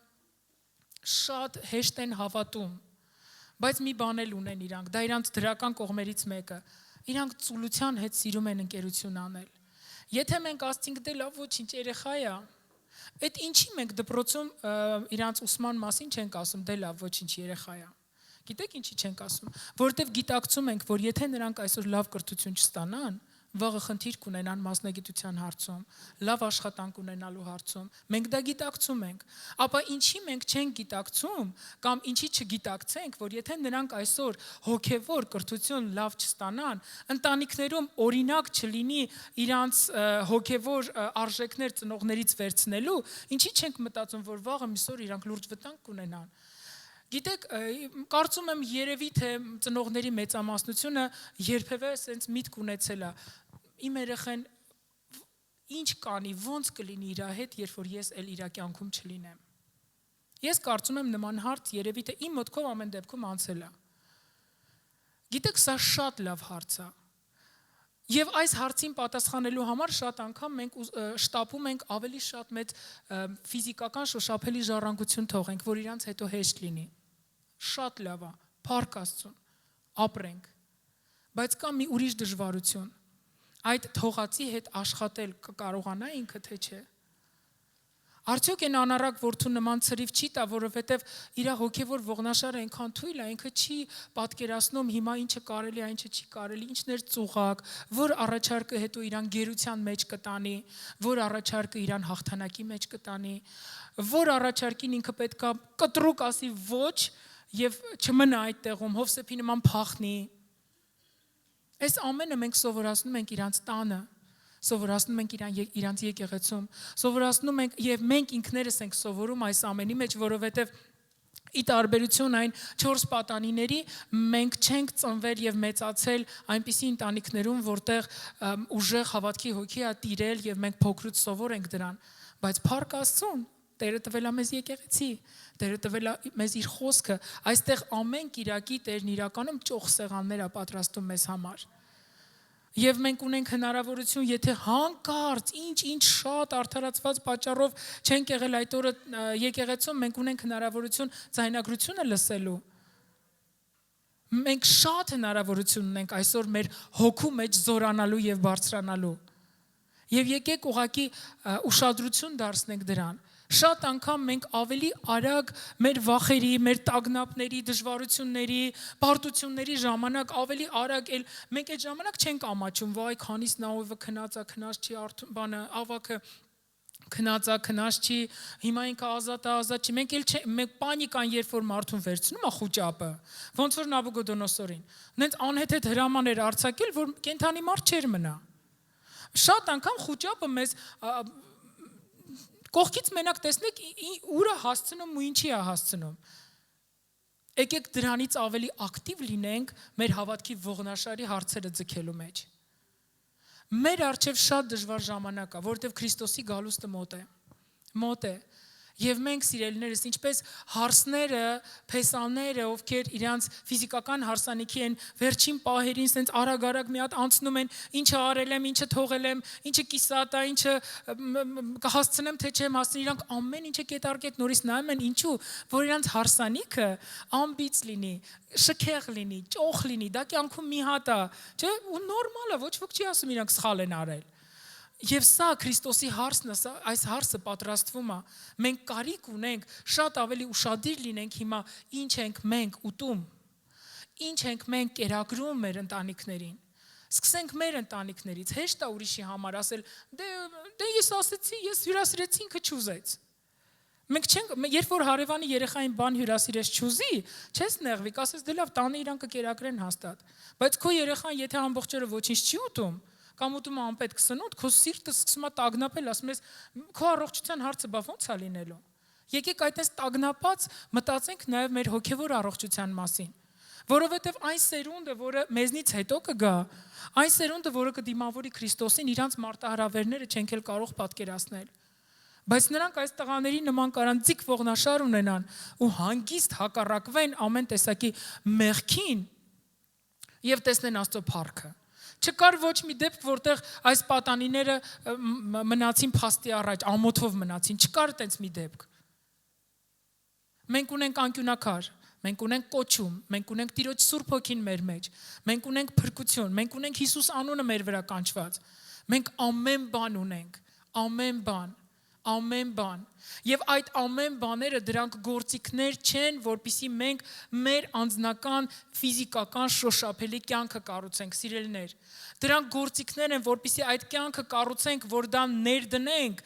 շատ հեշտ են հավատում, բայց մի բան էլ ունեն իրանք, դա իրանք դրական կողմերից մեկը։ Իրանք ծուլության հետ սիրում են ընկերություն անել։ Եթե մենք ասենք դե լավ ոչինչ երեխա է, այդ ինչի մենք դպրոցում իրանք ուսման մասին չենք ասում, դե լավ ոչինչ երեխա է։ Գիտեք ինչի չենք ասում, որովհետև գիտակցում ենք, որ եթե նրանք այսօր լավ կրթություն չստանան, վաղը խնդիր կունենան մասնագիտության հարցում, լավ աշխատանք ունենալու հարցում, մենք դա գիտակցում ենք, ապա ինչի մենք չենք գիտակցում կամ ինչի չգիտակցենք, որ եթե նրանք այսօր հոգևոր կրթություն լավ չստանան, ընտանիքներում օրինակ չլինի իրանց հոգևոր արժեքներ ծնողներից վերցնելու, ինչի չենք մտածում, որ վաղը միսօր իրանք լուրջ վտանգ կունենան։ Գիտեք, կարծում եմ երևի թե ծնողների մեծամասնությունը երբևէ սենց միտք ունեցել է, իմ երեխան ինչ կանի, ոնց կլինի իր հետ, երբ որ ես էլ իր կյանքում չլինեմ։ Ես կարծում եմ նման հարց երևի թե իմ մտքով ամեն դեպքում անցել է։ Գիտեք, սա շատ լավ հարց է։ Եվ այս հարցին պատասխանելու համար շատ անգամ մենք շտապում ենք ավելի շատ մեծ ֆիզիկական շոշափելի ժառանգություն թողենք, որ իրանց հետո հեշտ լինի։ Շատ լավ է, փառք Աստծուն, ապրենք։ Բայց կա մի ուրիշ դժվարություն։ Այդ թողածի հետ աշխատել կկարողանա ինքը թե չէ։ Արդյոք այն անառակ որդու նման ցրիվ չի տա, որովհետև իր հոգևոր ողնաշարը այնքան թույլ է, ինքը չի պատկերացնում հիմա ինչը կարելի է, ինչը չի կարելի, ինչն էր ծուղակ, որ առաջարկը հետո իրան գերության մեջ կտանի, որ առաջարկը իրան հաղթանակի մեջ կտանի, որ առաջարկին ինքը պետքա կտրուկ ասի ոչ եւ չմնա այդտեղում, Հովսեփի նման փախնի։ Այս ամենը մենք սովորացնում ենք իրանց տանը, սովորացնում ենք իրանց եկեղեցում, սովորացնում ենք եւ մենք ինքներս ենք սովորում այս ամենի մեջ, որովհետեւ ի տարբերություն այն 4 պատանիների մենք չենք ծնվել եւ մեծացել այնպիսի ընտանիքներում, որտեղ ուժեղ հավատքի հոգի է տիրել եւ մենք փոքրուց սովոր ենք դրան, բայց փառք Աստծուն, Տերը տվել է մեզ եկեղեցի, Տերը տվել է մեզ իր խոսքը, այստեղ ամեն կիրակի Տերն իրականում ճոխ սեղաններ է պատրաստում մեզ համար։ Եվ մենք ունենք հնարավորություն, եթե հանկարծ ինչ շատ արդարացված պատճառով չենք եղել այդ օրը եկեղեցում, մենք ունենք հնարավորություն ձայնագրությունը լսելու։ Մենք շատ հնարավորություն ունենք այսօր մեր հոգու մեջ զորանալու եւ բարձրանալու։ Եվ եկեք ուղղակի ուշադրություն դարձնենք դրան։ Շատ անգամ մենք ավելի արագ մեր վախերի, մեր տագնապների, դժվարությունների, բարդությունների ժամանակ ավելի արագ մենք այդ ժամանակ չենք ամաչում, վայ, քանից նավը քնածա, քնած չի բանը, ավակը քնած չի, հիմա ինքը ազատ չի։ Մենք պանիկան երբ որ մարդուն վերցնում է խուճապը, ոնց որ Նաբուգոդոնոսորին։ Նենց անհեթեթ հրամաներ արձակել, որ կենթանի մարդ չէր մնա։ Շատ անգամ խուճապը մեզ կողքից մենակ տեսնեք ուր է հասցնում ու ինչի է հասցնում։ Եկեք դրանից ավելի ակտիվ լինենք մեր հավատքի ողնաշարի հարցերը ձգելու մեջ։ Մեր առջև շատ դժվար ժամանակ է, որովհետև Քրիստոսի գալուստը մոտ է։ Եվ մենք սիրելիներս, ինչպես հարսները, փեսաները, ովքեր իրանց ֆիզիկական հարսանիքի են վերջին պահերին սենց արագ մի հատ անցնում են, ինչը արել եմ, ինչը թողել եմ, ինչը կիսատ է, ինչը կհասցնեմ, թե չեմ հասցնի, իրանք ամեն ինչը կետարկետ նորից նայում են, ինչու, որ իրանց հարսանիքը ամբից լինի, շքեղ լինի, ճոխ լինի, դա կյանքում մի հատ է, չէ՞, ու նորմալ է, ոչ ոք չի ասում իրանք սխալ են արել։ Եվ սա Քրիստոսի հարցն է, այս հարցը պատրաստվում է։ Մենք կարիք ունենք շատ ավելի ուշադիր լինենք հիմա ինչ ենք մենք ուտում, ինչ ենք մենք կերակրում մեր ընտանիքներին։ Սկսենք մեր ընտանիքներից, հեշտ է ուրիշի համար ասել, դե ես ասեցի, ես հյուրասիրեցի, ինքը չուզեց։ Մենք երբ որ հարևանի երեխային բան հյուրասիրես չուզի, չես նեղվի, ասես դե լավ, տանը իրան կկերակրեն հաստատ։ Բայց քո երեխան եթե ամբողջ օրը ոչինչ չի ուտում, կամ ուտում է անպետք սնունդ, քո սիրտը սկսում է տագնապել, ասում ես, քո առողջության հարցը բա ո՞նց է լինելու։ Եկեք այդպես տագնապած մտածենք նաև մեր հոգևոր առողջության մասին, որովհետև այն սերունդը, որը մեզնից հետո կգա, այն սերունդը, որը կդիմավորի Քրիստոսին, իրանց մարտահրավերները չենք էլ կարող պատկերացնել։ Բայց նրանք այս տղաների նման կարան ձիգ ողնաշար ունենան ու հանգիստ հակառակվեն ամեն տեսակի մեղքին եւ տեսնեն Աստծո փառքը։ Չկար ոչ մի դեպք, որտեղ այս պատանիները մնացին փաստի առաջ, ամոթով մնացին, չկար այդպես մի դեպք։ Մենք ունենք անկյունակար, մենք ունենք կոչում, մենք ունենք Տիրոջ Սուրբ Հոգին մեր մեջ, մենք ունենք փրկություն, մենք ունենք Հիսուս անունը մեր վրա կանչված։ Մենք ամեն բան ունենք, ամեն բան։ Եվ այդ ամեն բաները դրանք գործիքներ չեն, որպեսզի մենք մեր անձնական ֆիզիկական շոշափելի կյանքը կառուցենք, սիրելիներ։ Դրանք գործիքներ են, որպեսզի այդ կյանքը կառուցենք, որ դա ներդնենք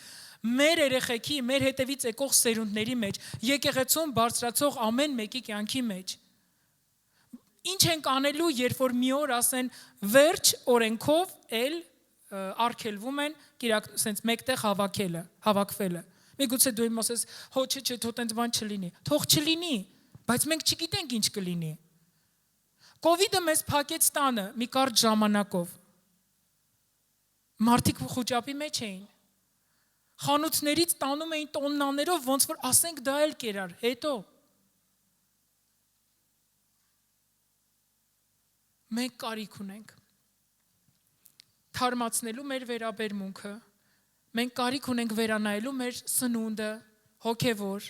մեր երեխեքի, մեր հետևից եկող սերունդների մեջ, եկեղեցում բարձրացող ամեն մեկի կյանքի մեջ։ Ինչ ենք անելու, երբ որ մի օր ասեն վերջ օրենքով էլ արգելվում են սենց մեկտեղ հավաքվելը։ Միգուցե դու իմ ասես, հո չէ, թող տենց բան չլինի։ Թող չլինի, բայց մենք չգիտենք ինչ կլինի։ Կովիդը մեզ փակեց տանը մի կարճ ժամանակով։ Մարդիկ խուճապի մեջ էին։ Խանութներից տանում էին տոննաներով, ոնց որ ասենք դա էլ կերար, հետո։ Մենք կարիք ունենք թարմացնելու մեր վերաբերմունքը, մենք կարիք ունենք վերանայելու մեր սնունդը, հոգևոր,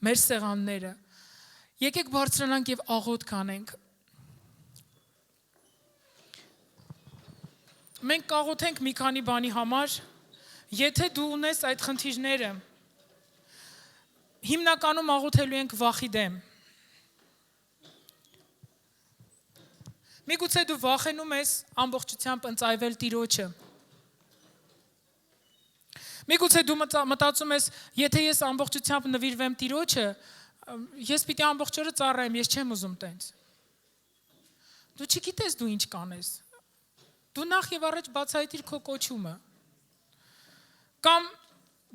մեր սեղանները։ Եկեք բարձրանանք եւ աղոթք անենք։ Մենք կաղոթենք մի քանի բանի համար, եթե դու ունես այդ խնդիրները, հիմնականում աղոթելու ենք վախի դեմ։ Միգուցե դու վախենում ես ամբողջությամբ ընծայվել Տիրոջը։ Միգուցե դու մտածում ես, եթե ես ամբողջությամբ նվիրվեմ Տիրոջը, ես պիտի ամբողջ օրը ծառայեմ, ես չեմ ուզում տենց։ Դու չգիտես դու ինչ կանես։ Դու նախ եւ առաջ բացահայտիր քո կոչումը։ Կամ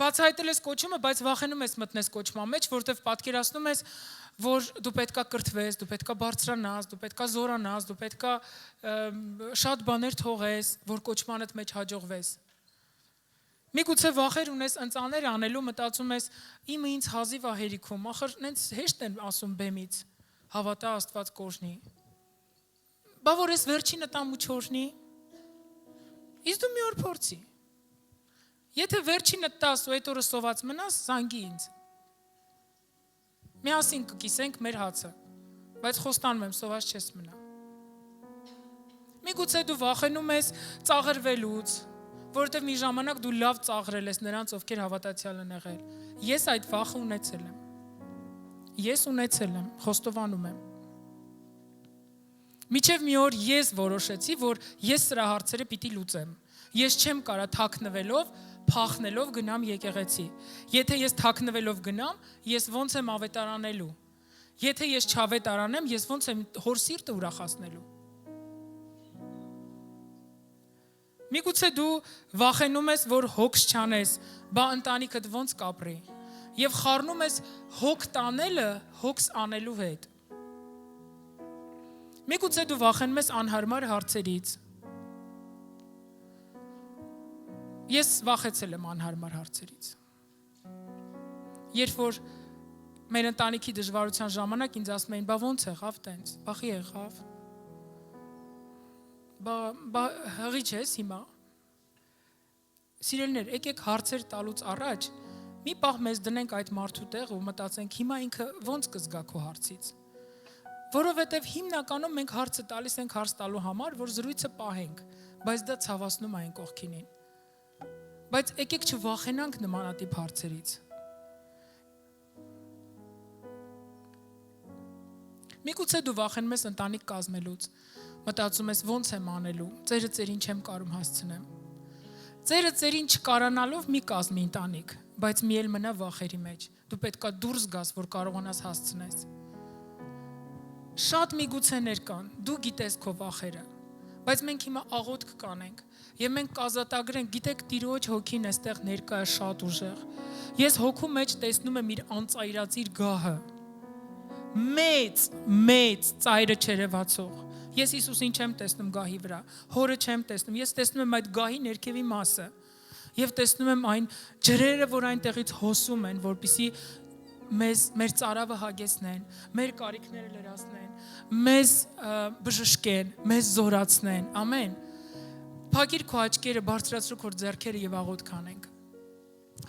բացահայտել ես կոչումը, բայց վախենում ես մտնես կոչման մեջ, որովհետև պատկերացնում ես, որ դու պետքա կրթվես, դու պետքա բարձրանաս, դու պետքա զորանաս, դու պետքա շատ բաներ թողես, որ կոչմանդ մեջ հաջողվես։ Միգուցե վախեր ունես ընծաներ անելու, մտածում ես, իմը ինձ հազիվ է հերիքում, ախր նենց հեշտ են ասում բեմից, հավատա Աստված կօրհնի։ Բա որ ես վերջինը տամ ու չօրհնի։ Իսկ դու մի օր փորձի։ Եթե վերջինը տաս ու այդ օրը սոված մնաս, զանգի ինձ։ Միասին կկիսենք մեր հացը, բայց խոստանում եմ, սոված չես մնա։ Միգուցե դու վախենում ես ծաղրվելուց, որովհետև մի ժամանակ դու լավ ծաղրել ես նրանց, ովքեր հավատացյալ են եղել։ Ես այդ վախը ունեցել եմ։ Ես ունեցել եմ, խոստովանում եմ։ Մինչև մի օր ես որոշեցի, որ ես սրա հարցերը պիտի լուծեմ։ Ես չեմ կարա թաքնվելով, փախնելով գնամ եկեղեցի։ Եթե ես թաքնվելով գնամ, ես ոնց եմ ավետարանելու։ Եթե ես չավետարանեմ, ես ոնց եմ հոր սիրտը ուրախացնելու։ Միգուցե դու վախենում ես, որ հոգս չանես, բա ընտանիքդ ոնց կապրի։ Եվ խառնում ես հոգ տանելը հոգս անելու հետ։ Միգուցե դու վախենում ես անհարմար հարցերից։ Ես վախեցել եմ անհարմար հարցերից։ Երբ որ մեր ընտանիքի դժվարության ժամանակ ինձ ասում էին, բա ոնց եղավ տենց, բախի եղավ։ Բա հղի չես հիմա։ Սիրելիներ, եկեք հարցեր տալուց առաջ մի պահ մեզ դնենք այդ մարդու տեղը ու մտածենք հիմա ինքը ոնց կզգա քո հարցից։ Որովհետև հիմնականում մենք հարցը տալիս ենք հարց տալու համար, որ զրույցը պահենք, բայց դա ցավացնում է այն կողքինին։ Բայց եկեք չվախենանք նմանատիպ հարցերից։ Միգուցե դու վախենում ես ընտանիք կազմելուց, մտածում ես ոնց եմ անելու, ծերը ծերին չեմ կարում հասցնեմ։ Ծերը ծերին չկարանալով մի կազմի ընտանիք, բայց մի էլ մնա վախերի մեջ։ Դու պետքա դուրս գաս, որ կարողանաս հասցնես։ Շատ միգուցեներ կան, դու գիտես քո վախերը, բայց մենք հիմա աղոթք կանենք, եւ մենք կազատագրենք, գիտեք, Տիրոջ հոգին այստեղ ներկա է շատ ուժեղ։ Ես հոգու մեջ տեսնում եմ իր անծայրածիր գահը։ Մեծ ծայրը չերևացող։ Ես Հիսուսին չեմ տեսնում գահի վրա, հորը չեմ տեսնում, ես տեսնում եմ այդ գահի ներքևի մասը եւ տեսնում եմ այն ջրերը, որ այնտեղից հոսում են, որպեսզի մեր ծարավը հագեցնեն, մեր կարիքները լրացնեն, մեզ բժշկեն, մեզ զորացնեն, ամեն։ Փակիր քո աչքերը, բարձրացրու քո ձեռքերը եւ աղոթք անենք։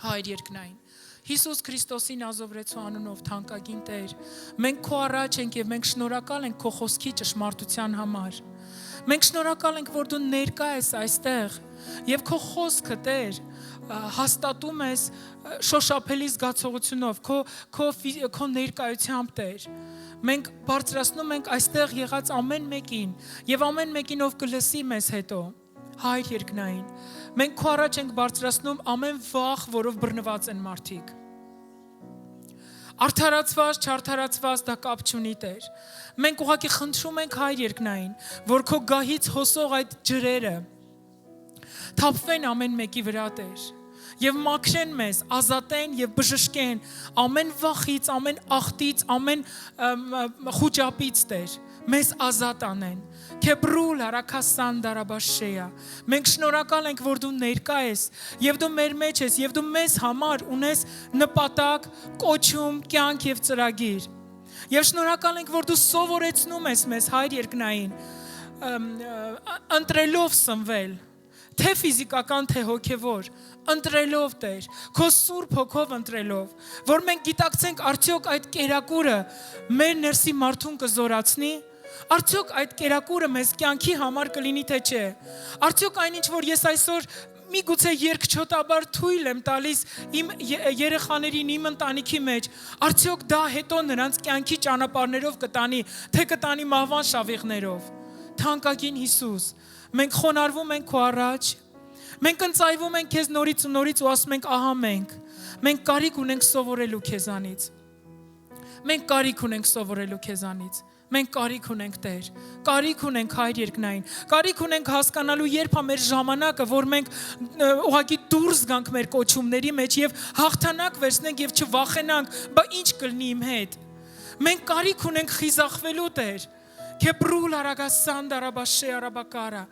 Հայր երկնային, Հիսուս Քրիստոսի Նազովրեցու անունով թանկագին Տեր, մենք քո առաջ ենք եւ մենք շնորհակալ ենք քո խոսքի ճշմարտության համար։ Մենք շնորհակալ ենք, որ դու ներկա ես այստեղ եւ քո խոսքը, Տեր, հաստատում ես շոշափելի զգացողությունով, քո ներկայությամբ, Տեր։ Մենք բարձրացնում ենք այստեղ եղած ամեն մեկին եւ ամեն մեկին, ով կլսի մեզ հետո։ Հայր երկնային, մենք քո առաջ ենք բարձրացնում ամեն վախ, որով բռնված են մարդիկ։ Արդարացված, չարդարացված դա կապ չունի, Տեր։ Մենք ուղղակի խնդրում ենք Հայր երկնային, որ քո գահից հոսող այդ ջրերը թափվեն ամեն մեկի վրա, Տեր, եւ մաքրեն մեզ, ազատեն եւ բժշկեն ամեն վախից, ամեն աղտից, ամեն խուճապից, Տեր, մեզ ազատ անեն։ Քեբրուլ արաքասան դարաբաշեյա։ Մենք շնորհակալ ենք, որ դու ներկա ես եւ դու մեր մեջ ես եւ դու մեզ համար ունես նպատակ, կոչում, կյանք եւ ծրագիր։ Եվ շնորհակալ ենք, որ դու սովորեցնում ես մեզ, Հայր երկնային, ընտրելով սնվել, թե ֆիզիկական, թե հոգևոր, ընտրելով, Տեր, քո Սուրբ Հոգով ընտրելով, որ մենք գիտակցենք արդյոք այդ կերակուրը մեր ներսի մարդուն կզորացնի։ Արդյոք այդ կերակուրը մեզ կյանքի համար կլինի, թե չէ։ Արդյոք այնինչ, որ ես այսօր միգուցե երկչոտաբար թույլ եմ տալիս իմ երեխաներին, իմ ընտանիքի մեջ, արդյոք դա հետո նրանց կյանքի ճանապարհներով կտանի, թե կտանի մահվան շավիղներով։ Թանկագին Հիսուս, մենք խոնարհվում ենք քո առաջ, մենք ընծայվում ենք քեզ նորից ու նորից ու ասում ենք, ահա մենք կարիք ունենք սովորելու քեզանից։ Մենք կարիք ունենք սովորելու քեզանից։ Մենք կարիք ունենք, Տեր, կարիք ունենք, Հայր երկնային, կարիք ունենք հասկանալու, երբ է մեր ժամանակը, որ մենք ուղղակի դուրս գանք մեր կոչումների մեջ եւ հաղթանակ վերցնենք եւ չվախենանք, բա ինչ կլինի իմ հետ։ Մենք կարիք ունենք խիզախվելու, Տեր, Քեբրուլ արագասան դարաբաշե արաբակարա։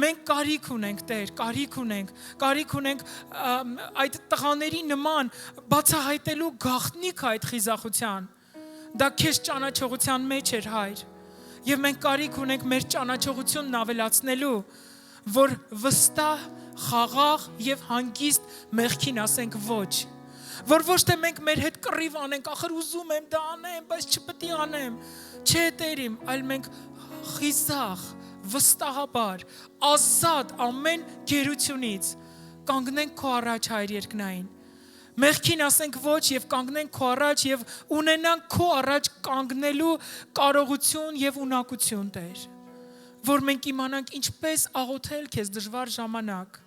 Մենք կարիք ունենք, Տեր, կարիք ունենք այդ տղաների նման բացահայտելու գաղտնիք այդ խիզախության։ Դա քեզ ճանաչողության մեջ էր, Հայր, եւ մենք կարիք ունենք մեր ճանաչողությունն ավելացնելու, որ վստահ, խաղաղ եւ հանգիստ մեղքին ասենք ոչ, որ ոչ թե մենք մեր հետ կռիվ անենք, ախր ուզում եմ դա անեմ, բայց չպետք է անեմ, չէ, Տեր իմ, այլ մենք խիզախ, վստահաբար, ազատ ամեն գերությունից կանգնենք քո առաջ, Հայր երկնային։ Մեղքին ասենք ոչ եւ կանգնենք քո առաջ եւ ունենանք քո առաջ կանգնելու կարողություն եւ ունակություն, Տեր, որ մենք իմանանք ինչպես աղոթել քեզ դժվար ժամանակ,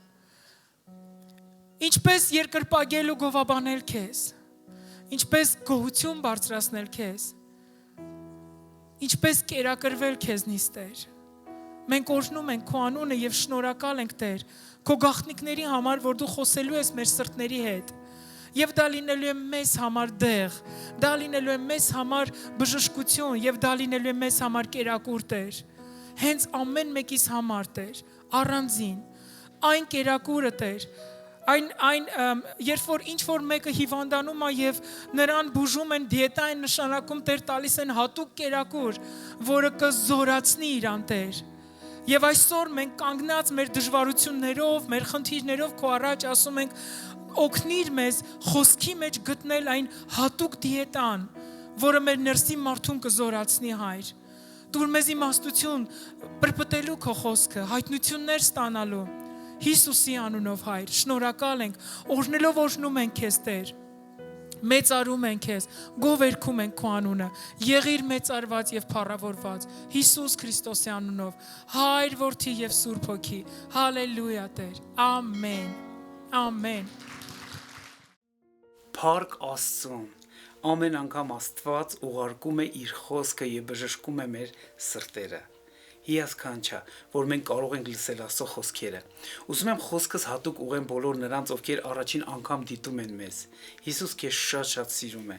ինչպես երկրպագել ու գովաբանել քեզ, ինչպես գոհություն բարձրացնել քեզ, ինչպես կերակրվել քեզնից, Տեր։ Մենք օրհնում ենք քո անունը եւ շնորհակալ ենք, Տեր, քո գաղտնիքների համար, որ դու խոսելու ես մեր սրտների հետ։ Եվ դա լինելու է մեզ համար դեղ, դա լինելու է մեզ համար բժշկություն եւ դա լինելու է մեզ համար կերակուր, Տեր։ Հենց ամեն մեկիս համար, Տեր, առանձին այն կերակուրը, Տեր, երբ որ ինչ որ մեկը հիվանդանում է եւ նրան բուժում են, դիետա են նշանակում, Տեր, տալիս են հատուկ կերակուր, որը կզորացնի իրան, Տեր։ Եվ այսօր մենք կանգնած մեր դժվարություններով, մեր խնդիրներով քո առաջ ասում ենք, օգնիր մեզ խոսքի մեջ գտնել այն հատուկ դիետան, որը մեր ներսի մարդուն կզորացնի, Հայր։ Տուր մեզ իմաստություն պրպտելու քո խոսքը, հայտնություններ ստանալու։ Հիսուսի անունով, Հայր, շնորհակալ ենք, օրհնելով օրհնում ենք քեզ, Տեր։ Մեծարում ենք քեզ, գովերգում ենք քո անունը, եղիր մեծարված եւ փառավորված Հիսուս Քրիստոսի անունով, Հայր, Որդի եւ Սուրբ Հոգի։ Հալելույա, Տեր։ Ամեն։ Ամեն։ Փառք Աստծուն, ամեն անգամ Աստված ուղարկում է իր խոսքը եւ բժշկում է մեր սրտերը։ Հիասքանչա, որ մենք կարող ենք լսել Աստծո խոսքերը։ Ուզում եմ խոսքս հատուկ ուղղեմ բոլոր նրանց, ովքեր առաջին անգամ դիտում են մեզ։ Հիսուս քեզ շատ սիրում է։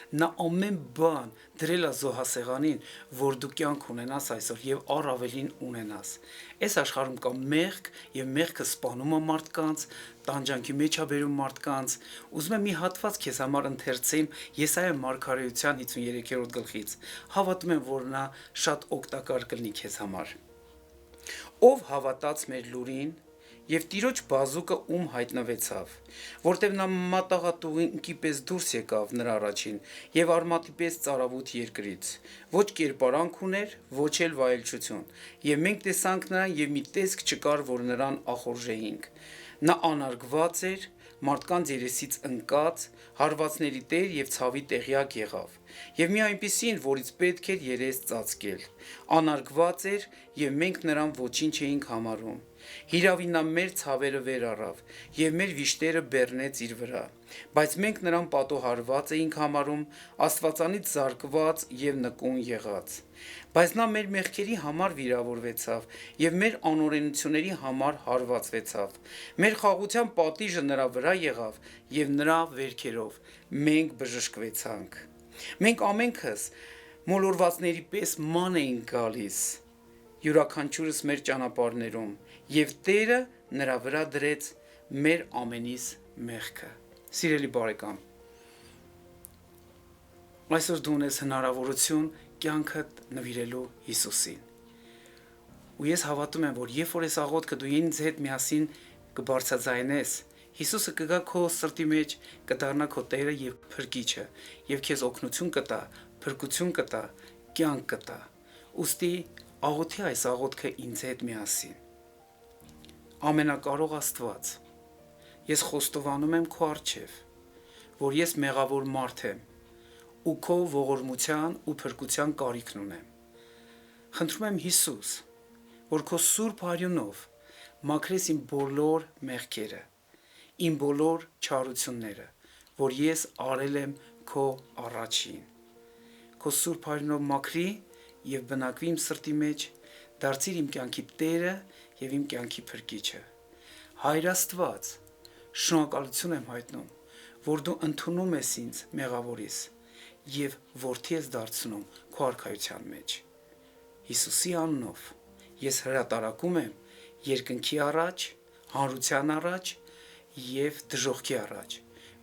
Նա ամեն բան դրել է զոհասեղանին, որ դու կյանք ունենաս այսօր եւ առավելին ունենաս։ Այս աշխարհում կա մեղք եւ մեղքը սպանում է մարդկանց, տանջանքի մեջ է բերում մարդկանց։ Ուզում եմ մի հատված քեզ համար ընթերցեմ Եսայիա մարգարեության 53-րդ գլխից։ Հավատում եմ, որ նա շատ օգտակար կլինի քեզ համար։ Ով հավատաց մեր լուրին եւ Տիրոջ բազուկը ում հայտնվեցավ, որտեւ նա մատաղատուղինքի պես դուրս եկավ նրա առաջին եւ արմատի պես ծարավուտ երկրից, ոչ կերպարանք ուներ, ոչ էլ վայելչություն, եւ մենք տեսանք նրան եւ մի տեսք չկար, որ նրան ախորժեինք։ Նա անարգված էր, մարդկանց երեսից ընկած, հարվածների տեր եւ ցավի տեղյակ եղավ, եւ մի այնպիսին, որից պետք էր երես ծածկել, անարգված էր եւ մենք նրան ոչինչ էինք համարում։ Հիրավին նա մեր ցավերը վեր առավ եւ մեր վիշտերը բեռնեց իր վրա, բայց մենք նրան պատոհարված էինք համարում, Աստվածանից զարկված եւ նկուն եղած։ Բայց նա մեր մեղքերի համար վիրավորվեցավ եւ մեր անօրենությունների համար հարվածվեցավ։ Մեր խաղաղության պատիժը նրա վրա եղավ եւ նրա վերքերով մենք բժշկվեցանք։ Մենք ամենքս մոլորվածների պես ման էինք գալիս, յուրաքանչյուրս մեր ճանապարհներում, եւ Տերը նրա վրա դրեց մեր ամենիս մեղքը։ Սիրելի բարեկամ, այսօր դու ունես հնարավորություն կյանքդ նվիրելու Հիսուսին։ Ու ես հավատում եմ, որ երբ որ ես աղոթքը դու ինձ հետ միասին կբարձրացնես, Հիսուսը կգա քո սրտի մեջ, կդառնա քո Տերը եւ Փրկիչը, եւ քեզ օգնություն կտա, փրկություն կտա, կյանք կտա։ Ուստի աղոթի այս աղոթքը ինձ հետ միասին։ Ամենակարող Աստված, ես խոստովանում եմ քո առջև, որ ես մեղավոր մարդ եմ ու քո ողորմության ու փրկության կարիքն ունեմ։ Խնդրում եմ Հիսուս, որ քո սուրբ արյունով մաքրես իմ բոլոր մեղքերը, իմ բոլոր չարությունները, որ ես արել եմ քո առաջին։ Քո սուրբ արյունով մաքրի եւ բնակվի իմ սրտի մեջ, դարձիր իմ կյանքի Տերը եւ իմ կյանքի Փրկիչը։ Հայր Աստված, շնորհակալություն եմ հայտնում, որ դու ընդունում ես ինձ մեղավորիս եւ որդի ես դարձնում քո արքայության մեջ։ Հիսուսի անունով ես հրատարակում եմ երկնքի առաջ, հանրության առաջ եւ դժոխքի առաջ,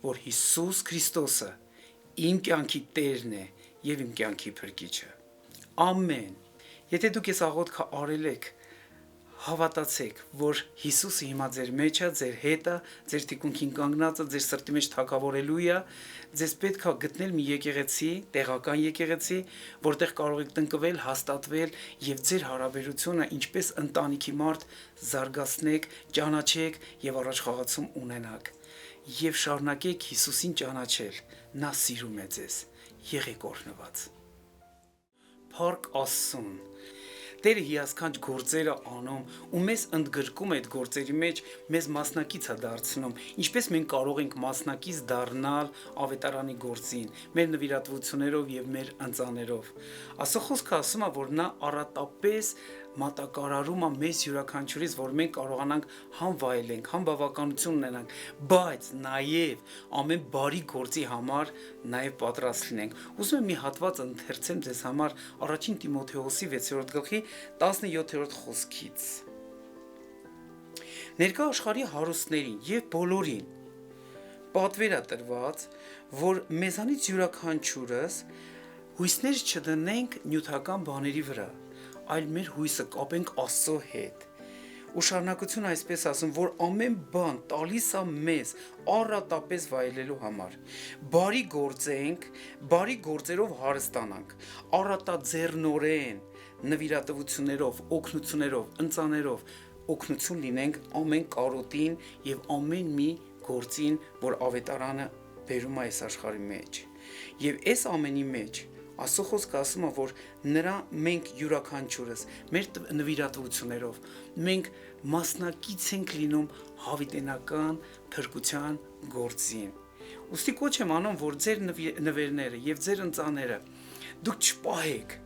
որ Հիսուս Քրիստոսը իմ կյանքի Տերն է եւ իմ կյանքի Փրկիչը։ Ամեն։ Եթե դուք այս աղոթքը արել եք Հավատացեք, որ Հիսուսը հիմա ձեր մեջ է, ձեր հետ է, ձեր թիկունքին կանգնած է, ձեր սրտի մեջ թագավորելու է, ձեզ պետք է գտնել մի եկեղեցի, տեղական եկեղեցի, որտեղ կարող եք տնկվել, հաստատվել եւ ձեր հարաբերությունը ինչպես ընտանիքի մարդ զարգացնեք, ճանաչեք եւ առաջխաղացում ունենաք։ Եվ շարունակեք Հիսուսին ճանաչել, նա սիրում է ձեզ։ Եղեք օրհնված։ Փառք Աստծուն։ Տերը հիասքանչ գործերը անում ու մեզ ընդգրկում այդ գործերի մեջ, մեզ մասնակից է դարձնում, ինչպես մենք կարող ենք մասնակից դառնալ ավետարանի գործին, մեր նվիրատվություններով եւ մեր ընծաներով։ Աստծո խոսքը ասում է, որ նա առատապես մատակարարում է մեզ յուրաքանչյուրից, որ մենք կարողանանք համ վայելենք, համ բավականություն ունենանք, բայց նաեւ ամեն բարի գործի համար նաեւ պատրաստ լինենք։ Ուզում եմ մի հատված ընթերցեմ ձեզ համար առաջին Տիմոթեոսի 6-րդ գլխի 17-րդ խոսքից։ Ներկա աշխարհի հարուստներին եւ բոլորին պատվեր է տրված, որ մեզանից յուրաքանչյուրս հույսներ չդնենք նյութական բաների վրա, այլ մեր հույսը կապենք Աստծո հետ։ Ու շարունակությունը այսպես ասում, որ ամեն բան տալիս է մեզ առատապես վայելելու համար։ Բարի գործենք, բարի գործերով հարստանանք, առատաձեռնորեն նվիրատվություններով, օգնություններով, ընծաներով օգնություն լինենք ամեն կարոտին եւ ամեն մի գործին, որ ավետարանը բերում է այս աշխարհի մեջ։ Եվ այս ամենի մեջ Աստծո խոսքը ասում է, որ նրա մենք յուրաքանչյուրս մեր նվիրատվություններով մենք մասնակից ենք լինում հավիտենական փրկության գործին։ Ուստի կոչ եմ անում, որ ձեր նվերները եւ ձեր ընծաները դուք չպահեք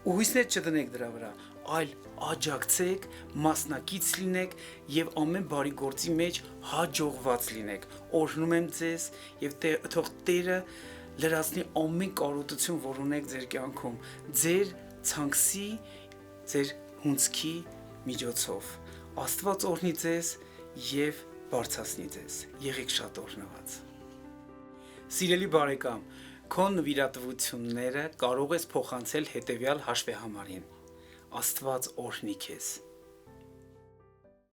ու հույսներ չդնեք դրա վրա, այլ աջակցեք, մասնակից լինեք եւ ամեն բարի գործի մեջ հաջողված լինեք։ Օրհնում եմ ձեզ եւ թող Տերը լրացնի ամեն կարոտություն, որ ունեք ձեր կյանքում, ձեր ցանկսի, ձեր հունցքի միջոցով։ Աստված օրհնի ձեզ եւ բարձրացնի ձեզ։ Եղեք շատ օրհնված։ Սիրելի բարեկամ, քո նվիրատվությունները կարող ես փոխանցել հետեւյալ հաշվեհամարին։ Աստված օրհնի քեզ։